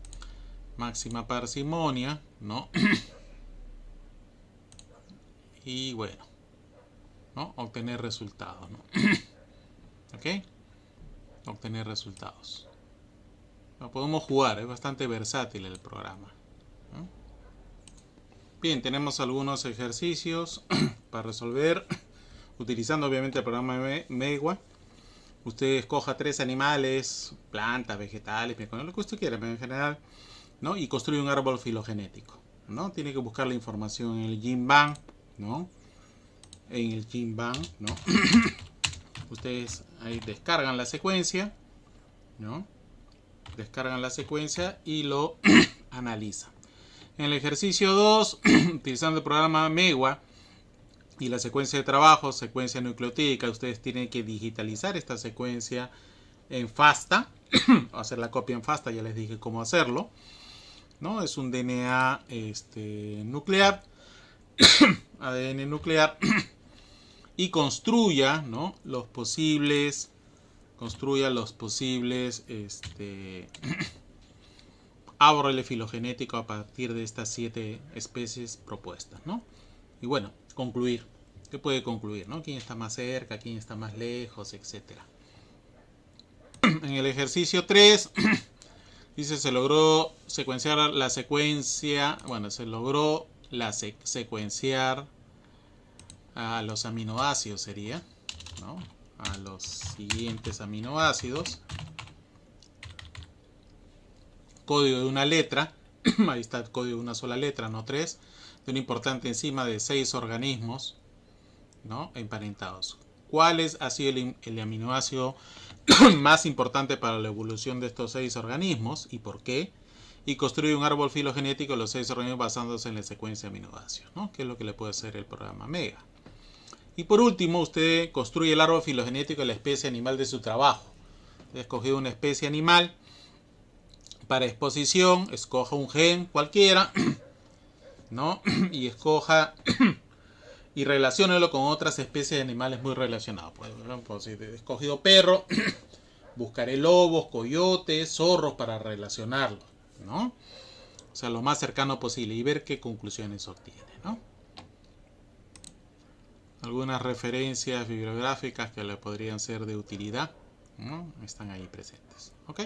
máxima parsimonia, ¿no? Y bueno, ¿no? Obtener resultados, ¿no? ¿Ok? Obtener resultados. Lo podemos jugar, es bastante versátil el programa, ¿no? Bien, tenemos algunos ejercicios para resolver utilizando obviamente el programa Megwa. Usted escoja 3 animales, plantas, vegetales, lo que usted quiera, pero en general, ¿no? Y construye un árbol filogenético, ¿no? Tiene que buscar la información en el GenBank, ¿no? En el GenBank, ¿no? Ustedes ahí descargan la secuencia, ¿no? Descargan la secuencia y lo analizan. En el ejercicio 2, utilizando el programa Megwa y la secuencia de trabajo, secuencia nucleotídica, ustedes tienen que digitalizar esta secuencia en FASTA, hacer la copia en FASTA, ya les dije cómo hacerlo, ¿no? Es un DNA nuclear, ADN nuclear, y construya, ¿no? los posibles árbol filogenético a partir de estas 7 especies propuestas, ¿no? Y bueno, concluir. ¿Qué puede concluir, no? ¿Quién está más cerca? ¿Quién está más lejos? Etcétera. En el ejercicio 3 dice se logró secuenciar la secuencia, bueno, se logró secuenciar a los aminoácidos sería, ¿no? A los siguientes aminoácidos. Código de una letra, ahí está el código de una sola letra, no 3, de una importante enzima de 6 organismos, ¿no? emparentados. ¿Cuál ha sido el aminoácido más importante para la evolución de estos 6 organismos y por qué? Y construye un árbol filogenético de los 6 organismos basándose en la secuencia de aminoácidos, ¿no? Que es lo que le puede hacer el programa Mega. Y por último, usted construye el árbol filogenético de la especie animal de su trabajo. Usted ha escogido una especie animal. Para exposición, escoja un gen cualquiera, ¿no? Y escoja y relaciónelo con otras especies de animales muy relacionados. Por ejemplo, si he escogido perro, buscaré lobos, coyotes, zorros para relacionarlos, ¿no? O sea, lo más cercano posible y ver qué conclusiones obtiene, ¿no? Algunas referencias bibliográficas que le podrían ser de utilidad, ¿no? Están ahí presentes, ¿ok?